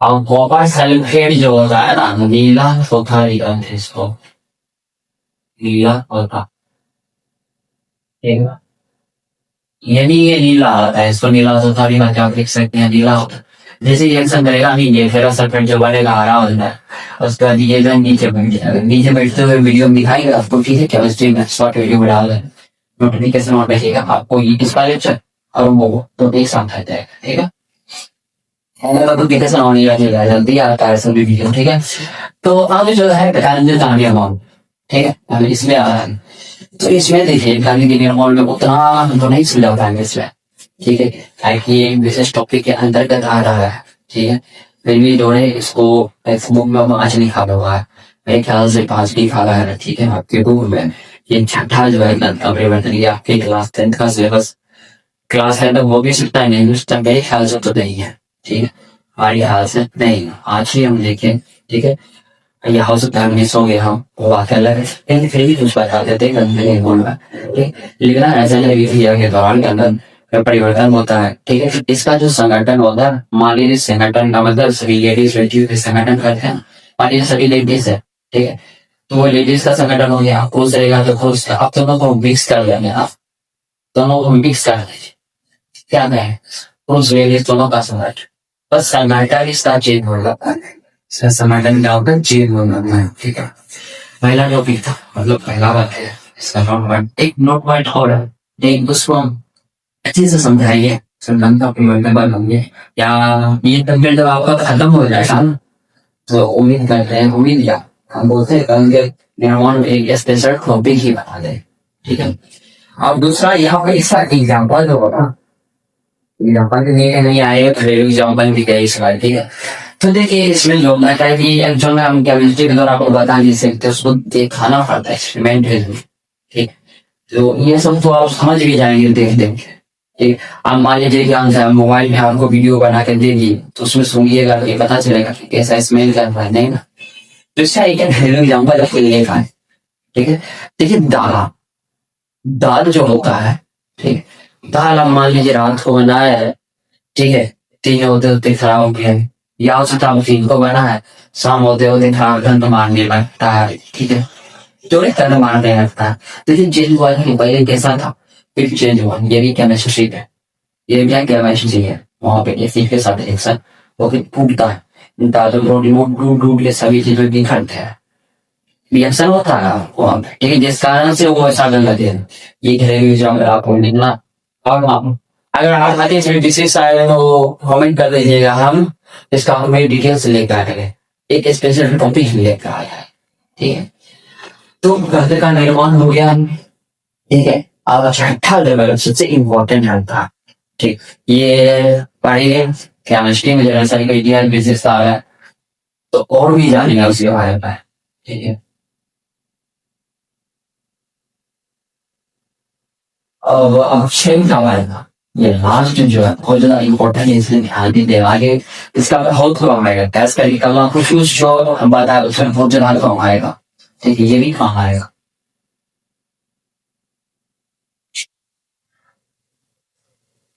Speaker 1: अब कॉपर सल्फेट जो होता है ना, नीला होता है, इसको नीला होता, ठीक है। यानी ये नीला होता है, इसको नीला होता भी बच्चे आप लिख सकते हैं, नीला होता है। जैसे रिएक्शन करेगा नीचे फिर सल्फेट जो बनेगा हरा होता है, उसके बाद ये जो नीचे बैठ जाएगा, नीचे बैठते हुए वीडियो में दिखाएगा आपको, ठीक है। केमिस्ट्री में शॉर्ट वीडियो में डाल दें, नोटिफिकेशन और बैठेगा आपको ये इसका लेक्चर और वो तो एक साथ आ जाएगा, ठीक है। नोटिफिकेशन होने लगेगा, जल्दी आता है सभी वीडियो, ठीक है। तो अब जो है अमाउंट, ठीक है, अब इसमें आ रहा है। तो इसमें देखिए गाने के निर्माण में उतना तो नहीं सुलझा पाएंगे इसमें, ठीक है, ताकि विशेष टॉपिक के अंतर्गत आ रहा है, ठीक है। फिर भी जो है इसको टेक्स्ट बुक में आज नहीं खा हुआ है, मेरे ख्याल से पास भी खा रहा है, ठीक है। आपके बुक में ये छठा जो है परिवर्तन ये आपके क्लास 10 का सिलेबस क्लास है, तो वो भी सकता है नहीं उस टाइम, मेरे ख्याल से तो नहीं है, ठीक है। हमारे ख्याल से नहीं, आज ही हम देखें, ठीक है। या हो सकता है मिस हो गया हम, वो बात अलग है, लेकिन फिर भी कुछ बता देते हैं, ठीक। लिखना ऐसा नहीं कि के दौरान के अंदर परिवर्तन होता है, ठीक है। इसका जो संगठन होता है, मान लीजिए संगठन का मतलब सभी लेडीज बैठी हुई संगठन करते हैं, मान लीजिए सभी लेडीज है, ठीक है। तो वो लेडीज का संगठन हो गया, खुश रहेगा तो खुश, अब दोनों को मिक्स कर देंगे आप, दोनों को मिक्स कर दीजिए, क्या कहें, पुरुष लेडीज दोनों का संगठन, बस संगठन इसका चेंज होगा, इसका संगठन क्या होगा, चेंज होगा, ठीक है। पहला टॉपिक था, मतलब पहला बात है इसका नोट वर्ड, एक नोट वर्ड और है, एक उसको हम अच्छे से समझाइए, संबंध का परिवर्तन बनाइए, या ये तबीयत जब आपका खत्म हो जाएगा ना, तो उम्मीद करते हैं, उम्मीद क्या, हम बोलते हैं कहेंगे निर्माण एक स्पेशल टॉपिक ही बता दे, ठीक है। अब दूसरा यहाँ पे इसका एग्जाम्पल जो होगा, एग्जाम्पल के लिए नहीं आए, घरेलू एग्जाम्पल भी गए इस बार, ठीक है। तो देखिए इसमें जो होता है कि एक्चुअल में हम केमिस्ट्री के द्वारा आपको बता नहीं सकते, उसको दिखाना पड़ता है, एक्सपेरिमेंट है, ठीक। तो ये सब तो आप समझ भी जाएंगे देख देख के, ठीक। आप मान लीजिए कि हम मोबाइल में आपको वीडियो बना के दे दिए, तो उसमें सुनिएगा तो ये पता चलेगा कि कैसा स्मेल कर रहा है, नहीं ना। तो इसका एक घरेलू एग्जाम्पल आपको लेगा, ठीक है। देखिए दाल, दाल जो होता है, ठीक, दाल आप मान लीजिए रात को बनाया है, ठीक है, 3 होते होते खराब हो गया, या हो सकता है 3 को बना है, शाम होते होते खराब गंद मारने लगता है, ठीक है, जो गंद मारने लगता है। लेकिन चेंज हुआ है, पहले कैसा था, फिर चेंज हुआ, ये भी केमिस्ट्री है, ये भी केमिस्ट्री है, वहां पे एसिड के साथ रिएक्शन वो फिर फूटता है, दादो प्रोटीन टूट के सभी चीजें बिखरते हैं, रिएक्शन होता है वहां पे, ठीक है, जिस कारण से वो ऐसा गंदा दे, ये घरेलू एग्जाम्पल आपको लिखना। और आप अगर आप आते हैं विशेष आए तो कमेंट कर दीजिएगा, हम इसका हमें डिटेल्स लेकर आए, एक स्पेशल टॉपिक लेकर आया है, ठीक है। तो घर का निर्माण हो गया, ठीक है। अब छठा लेवल सबसे इम्पोर्टेंट रहता है, ठीक, ये पढ़िए केमिस्ट्री में जरा सारी आइडिया विशेषता है, तो और भी जानेगा उसके बारे में, ठीक है। अब अक्षय का आएगा, ये लास्ट जो है बहुत ज्यादा इम्पोर्टेंट है, इसलिए ध्यान भी देना आगे, इसका बहुत काम आएगा, टेस्ट करके कल कुछ जो हम बताया उसमें बहुत ज्यादा काम आएगा, ठीक है, ये भी काम आएगा।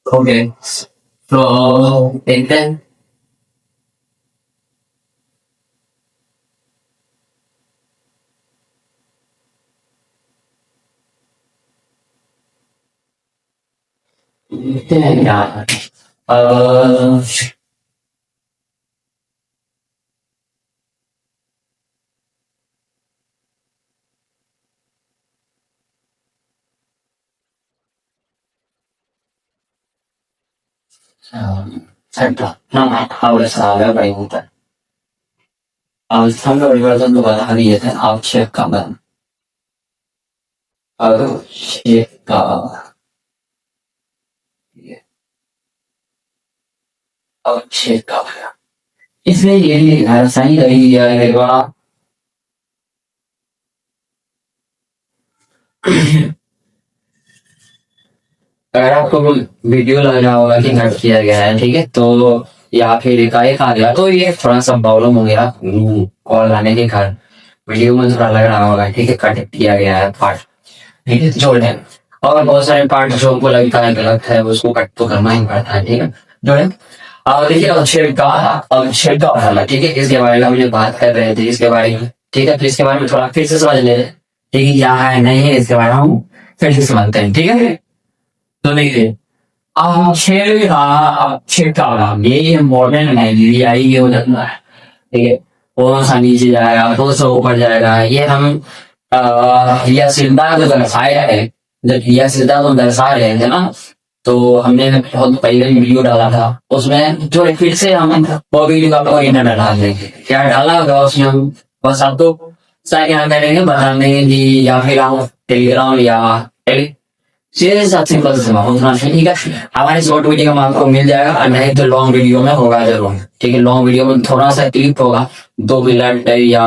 Speaker 1: ओके, तो देखते हैं, देखते हैं क्या छठा नमक और सागर परिवर्तन, अवस्था में परिवर्तन तो बता दिए थे, आवश्यक का बन, आवश्यक का, आवश्यक का, इसमें ये लिखा सही नहीं दिया है, अगर आपको वीडियो लग रहा होगा कि कट किया गया है, ठीक है, तो या फिर एकाएक आ गया तो ये थोड़ा सा प्रॉब्लम हो गया, कॉल आने के कारण वीडियो में थोड़ा लग रहा होगा, ठीक है, कट किया गया है पार्ट, ठीक है, जोड़े। और बहुत सारे पार्ट जो हमको लगता है गलत है उसको कट तो करना ही पड़ता है, ठीक है, जोड़े। अब देखिए अक्षर का वाला, ठीक है, इसके बारे में हम जो बात कर रहे थे इसके बारे में, ठीक है, फिर इसके बारे में थोड़ा फिर से समझ ले, ठीक है, क्या है नहीं है इसके बारे में हम फिर से समझते हैं, ठीक है। तो देखिए अक्षर का ये मॉडर्न नाइजीरियाई हो जाता है, ठीक है, वो सा नीचे जाएगा तो सौ ऊपर जाएगा, ये हम रिया सिद्धा को दर्शाया है, जब रिया सिद्धा को दर्शा रहे थे ना, तो हमने बहुत पहले वीडियो डाला था, उसमें जो फिर से हम वो वीडियो आपको इन्हें डाल देंगे, क्या डाला होगा उसमें हम बस आपको क्या करेंगे बता देंगे कि, या फिर हम टेलीग्राम या सीधे साथ सिंपल से उतना, ठीक है, हमारे शॉर्ट वीडियो में आपको मिल जाएगा, और नहीं तो लॉन्ग वीडियो में होगा जरूर, ठीक है, लॉन्ग वीडियो में थोड़ा सा क्लिप होगा 2 मिनट या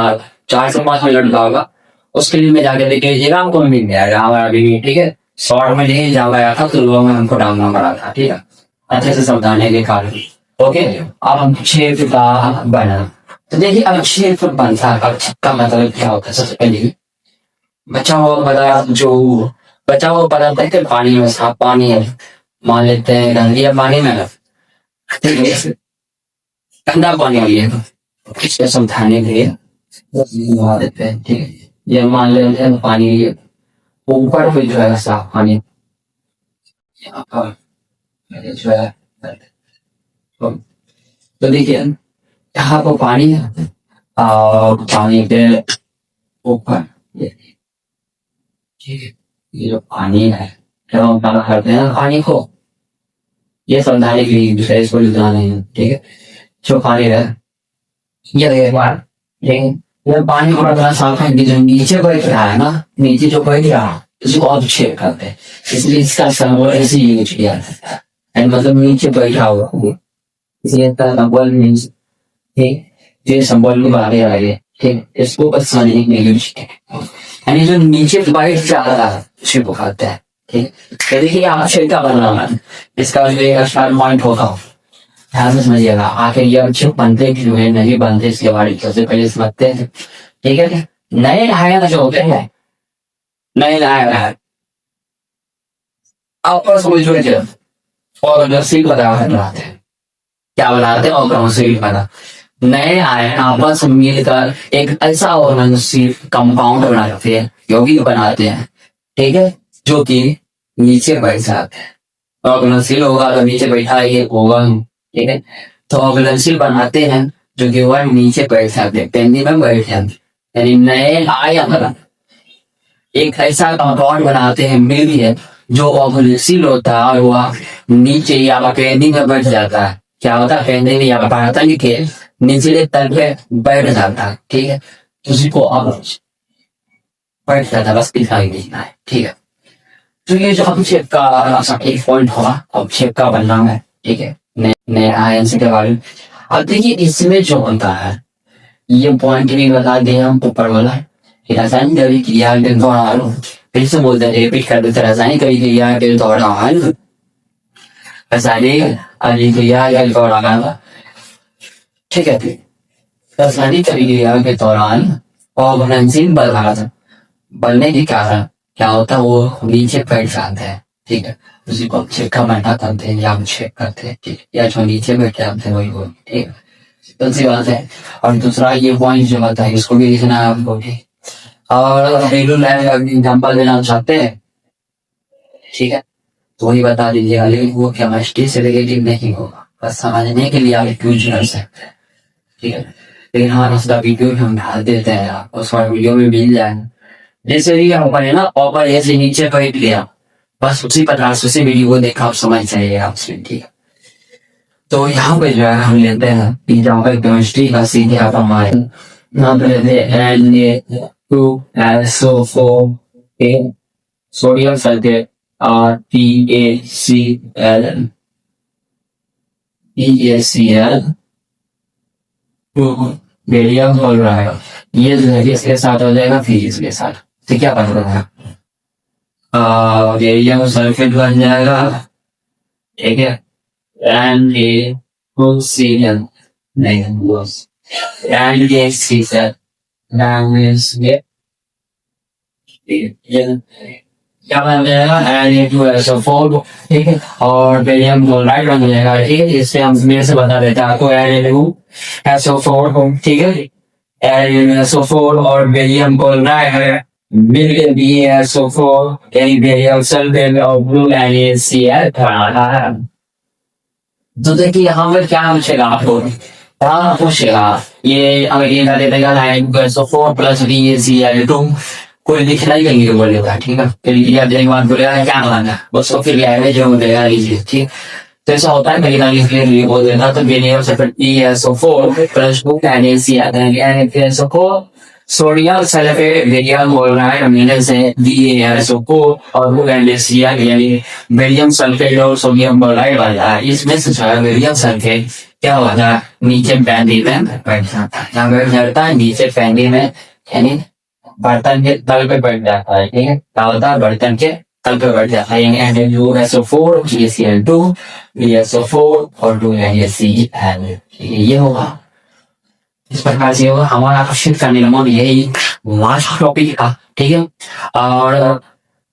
Speaker 1: 4 से 5 मिनट का होगा, उसके लिए में जाके देख लीजिएगा, आपको मिल जाएगा हमारा वीडियो, ठीक है। शॉर्ट में नहीं जा पाया था तो लॉन्ग में हमको डालना पड़ा था, ठीक है, अच्छे से समझाने के कारण, ओके। अब हम शेप का बना, तो देखिए अब शेप बनता है, का मतलब क्या होता है, सबसे पहले बचा हुआ पदार्थ जो बचा हुआ पदार्थ है, पानी में साफ पानी है, मान लेते हैं गंदिया पानी में, ठीक है, गंदा पानी लिए इसको समझाने के लिए मान लेते हैं, ठीक है। ये मान लेते हैं पानी लिए ऊपर पे जो है साफ पानी, यहाँ पर जो है, तो देखिए यहाँ पर पानी है और पानी के ऊपर ठीक है, ये जो पानी है जब हम क्या करते हैं पानी को, ये समझाने के लिए दूसरे इसको लिखना नहीं है, ठीक है। जो पानी है ये देखिए बार, लेकिन ये पानी थोड़ा थोड़ा साफ है कि जो नीचे बैठ रहा है ना, नीचे जो बैठ रहा है उसको और चेक करते हैं, इसलिए इसका संबल ऐसे यूज किया जाता है, मतलब नीचे बैठा हुआ, इसलिए संबल मीन्स ठीक, ये संबल के बारे में आगे ठीक, इसको बस समझने के लिए यूज किया, यानी जो नीचे बैठ जा रहा है उसे बुखाते हैं, ठीक। तो देखिए आप छिलका बनाना है, इसका जो एक स्टार्ट पॉइंट होगा ध्यान से समझिएगा, आखिर ये अच्छे बनते क्यों है नहीं बनते इसके बारे में सबसे पहले समझते हैं, ठीक है। नए नहाया जो होते हैं, नए नहाया आपस में जो और जो सील बनाते हैं, क्या बनाते हैं और सील बना, नए आए आपस में मिलकर एक ऐसा ऑर्गेनाइजेशन कंपाउंड बनाते हैं, यौगिक बनाते हैं, ठीक है, जो कि नीचे बैठ जाते हैं, ऑर्गेनाइजेशन होगा तो नीचे बैठा ये होगा, ठीक है। तो ऑर्गेनाइजेशन बनाते हैं जो कि वह नीचे बैठ जाते हैं, पेंदी में बैठ जाते हैं, यानी नए आए अंदर एक ऐसा कंपाउंड बनाते हैं मिल है जो ऑर्गेनाइजेशन होता है और वह नीचे या पेंदी में बैठ जाता है, क्या होता है पेंदी में या पाताली के निचले तल पे बैठ जाता है, ठीक है, उसी को अब बैठ जाता है, बस दिखाई देना है, ठीक है। तो ये जो ऑब्जेक्ट का एक पॉइंट होगा ऑब्जेक्ट का बनना है, ठीक है, नए आयन से के बारे में। अब देखिए इसमें जो होता है ये पॉइंट भी बता दें हम ऊपर वाला, रासायनिक अभिक्रिया के दौरान, फिर से बोलते हैं रिपीट कर देते, रासायनिक अभिक्रिया के दौरान, रासायनिक अभिक्रिया के दौरान, ठीक है, रासायनिक अभिक्रिया के दौरान ऑर्गेनाइजिंग बनने के कारण क्या होता है वो नीचे बैठ जाते हैं, ठीक है, उसी को चेक का बैठा करते हैं या चेक करते हैं, ठीक, या जो नीचे बैठ जाते हैं वही वो, ठीक है, तो सी बात है। और दूसरा ये पॉइंट जो होता है इसको भी लिखना है आपको, ठीक, और एग्जाम्पल देना चाहते हैं, ठीक है, तो वही बता दीजिएगा, लेकिन वो केमिस्ट्री से रिलेटेड नहीं होगा, बस समझने के लिए आप यूज कर सकते हैं, ठीक है। लेकिन हमारा उसका वीडियो हम डाल देते हैं, आपको उस वीडियो में मिल जाएगा, जैसे भी ऊपर है ना, ऊपर ऐसे नीचे बैठ गया, बस उसी प्रकार से उसी वीडियो को देखा आप समझ जाइए आपसे, ठीक है। तो यहाँ पे जो है हम लेते हैं जहाँ पे केमिस्ट्री का सीधे आप हमारे यहाँ पे लेते हैं Na2SO4 sodium sulphate RPaCl PaCl barium chloride, ये जो है इसके साथ हो जाएगा फिजिक्स के साथ, तो क्या बन रहा है बेरियम सल्फेट बन जाएगा, ठीक है, NaCl नहीं NaCl क्या बन जाएगा Na2SO4, ठीक है, और बेरियम क्लोराइड बन जाएगा, ठीक है। इससे हम मेरे से बता देते हैं आपको Na2SO4, ठीक है, Na2SO4 और बेरियम क्लोराइड मिलकर BaSO4 यानी बेरियम सल्फेट और ब्लू NaCl बना है। तो देखिए यहाँ पर क्या पूछेगा आपको, क्या पूछेगा ये अगर ये दे देगा Na2SO4 प्लस BaCl2, कोई लिखना ही नहीं बोलेगा, ठीक है, फिर ये देने के बाद बोलेगा क्या बनाना, बस तो फिर एवरेज हो देगा लीजिए, ठीक। तो ऐसा होता है कहीं ना कहीं बोल देना, तो barium sulphate BaSO4 plus blue NaCl sodium sulphate barium chloride मिलने से BaSO4 और ब्लू NaCl यानी बेरियम सल्फेट और सोडियम क्लोराइड बन जाता है। इसमें से जो बेरियम सल्फेट क्या होता है नीचे पैंदी में बैठ जाता है, यहाँ बैठ जाता है नीचे पैंदी में, यानी बर्तन के तल पे बैठ जाता है, ठीक है, क्या होता है बर्तन के तल पे बैठ जाता है, Na2SO4 BaCl2 BaSO4 और 2 NaCl, ये होगा, इस प्रकार से होगा हमारा क्वेश्चन का निर्माण, यही लास्ट टॉपिक था, ठीक है। और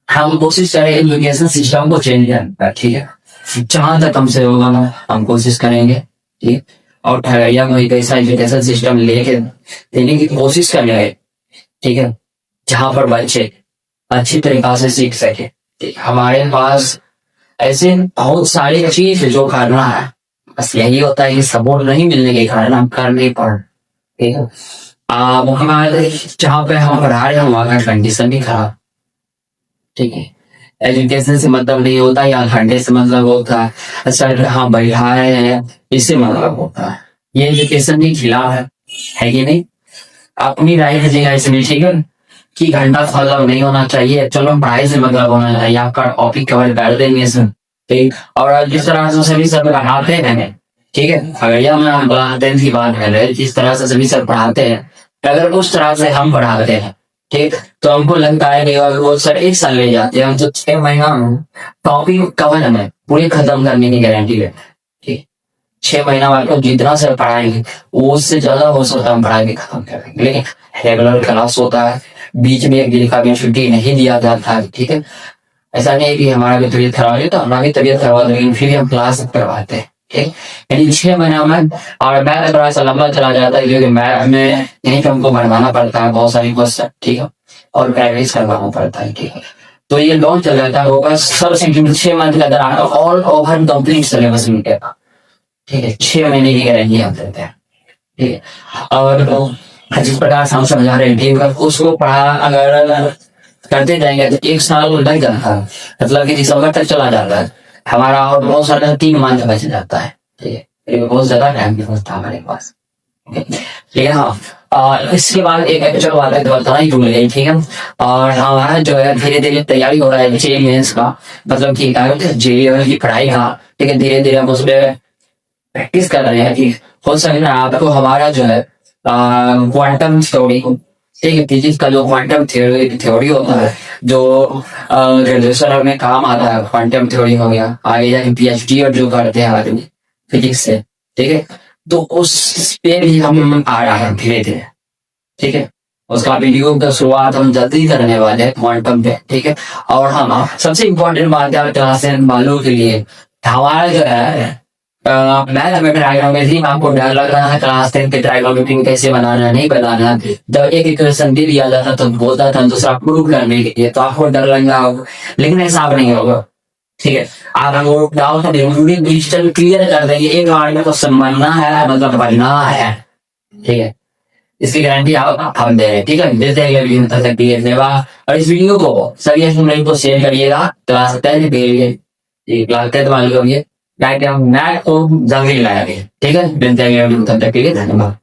Speaker 1: हम कोशिश करें एजुकेशन सिस्टम को चेंज करना, ठीक है, जहां तक हमसे होगा हम कोशिश करेंगे, ठीक। और ठगड़िया में एक ऐसा एजुकेशन सिस्टम लेके देने की कोशिश करेंगे, ठीक है, जहां पर बच्चे अच्छी तरीका से सीख सके। ठीक, हमारे पास ऐसे बहुत सारी चीज जो करना है, बस यही होता है कि सपोर्ट नहीं मिलने के कारण हम कर नहीं पा रहे। ठीक है, हमारे जहाँ पे हम पढ़ा रहे हैं वहाँ का कंडीशन भी खराब। ठीक है, एजुकेशन से मतलब नहीं होता या घंटे से मतलब होता है, सर हाँ बैठा रहे हैं इससे मतलब होता है। ये एजुकेशन के खिलाफ है कि नहीं? अपनी राय दीजिएगा इसमें, ठीक है, कि घंटा मतलब नहीं होना चाहिए, चलो पढ़ाई से मतलब होना चाहिए। आपका टॉपिक कवर कर देंगे सर, ठीक। और जिस तरह से सभी सर पढ़ाते हैं, ठीक है, अगर यह मैं हम 10th की बात कर रहे हैं, जिस तरह से सभी सर पढ़ाते हैं, अगर उस तरह से हम पढ़ाते हैं, ठीक, तो हमको लगता है कि अगर वो सर 1 साल ले जाते हैं, हम जो 6 महीना टॉपिक कवर हमें पूरी खत्म करने की गारंटी है। ठीक, 6 महीना बाद को जितना सर पढ़ाएंगे वो उससे ज्यादा हो सकता है हम पढ़ाई के खत्म करेंगे। लेकिन रेगुलर क्लास होता है, बीच में एक दिन का भी छुट्टी नहीं दिया जाता है। ठीक है, ऐसा नहीं है कि हमारा भी तबीयत खराब है तो हमारा भी तबीयत खराब, लेकिन फिर भी हम क्लास करवाते हैं। ठीक, यानी 6 महीना में। और मैथ थोड़ा सा लंबा चला जाता है क्योंकि मैथ में यहीं पे हमको बनवाना पड़ता है बहुत सारी क्वेश्चन, ठीक है, और प्रैक्टिस करवाना पड़ता है। ठीक है, तो ये लॉन्ग चल जाता है, वो बस सब 6 मंथ के अंदर ऑल ओवर कंप्लीट सिलेबस मिलेगा। ठीक है, 6 महीने की गारंटी हम देते हैं। ठीक है, और जिस प्रकार से हम समझा रहे हैं, ठीक है, उसको पढ़ा अगर करते जाएंगे तो 1 साल लग जाता है, मतलब कि दिसंबर तक चला जाता है हमारा, और बहुत सारा 3 मंथ बच जाता है। ठीक है, ये बहुत ज्यादा टाइम की था हमारे पास। ठीक है, हाँ, इसके बाद एक एक्चुअल बात है, बताना ही भूल गई। ठीक है, और हमारा जो है धीरे धीरे तैयारी हो रहा है जेईई मेंस का, मतलब कि जेईई की पढ़ाई का। ठीक है, धीरे धीरे हम उसमें प्रैक्टिस कर रहे हैं। ठीक, हो सकता है आपको हमारा जो है क्वांटम थ्योरी, ठीक है, फिजिक्स का जो क्वांटम थ्योरी होता है, जो ग्रेजुएशन में काम आता है, क्वांटम थ्योरी हो गया, आगे जाके पीएचडी और जो करते हैं आदमी फिजिक्स से, ठीक है, तो उस पे भी हम आ रहा है धीरे धीरे। ठीक है, उसका वीडियो का शुरुआत हम जल्दी करने वाले हैं क्वांटम पे। ठीक है, और हम सबसे इम्पोर्टेंट बात है क्लास 10 वालों के लिए, हमारा जो है मैं ट्राइगोनोमेट्री में आपको डर लग रहा है क्लास 10 के ट्राइगोनोमेट्री में कैसे बनाना है, नहीं बनाना। जब एक इक्वेशन दे दिया जाता तो बोलता था दूसरा प्रूव करने के लिए, तो आपको डर लग रहा होगा, लेकिन ऐसा आप नहीं होगा। ठीक है, आप हमको डाउट डिजिटल क्लियर कर देंगे, एक बार में तो समझना है, मतलब पढ़ना है। ठीक है, इसकी गारंटी आप हम दे रहे हैं। ठीक है, देते हैं। और इस वीडियो को सभी स्टूडेंट को शेयर करिएगा, क्लास 10 के लिए, क्लास 10 वाले को ये मैथ को जल्दी लाया। ठीक है, तब तक के लिए धन्यवाद।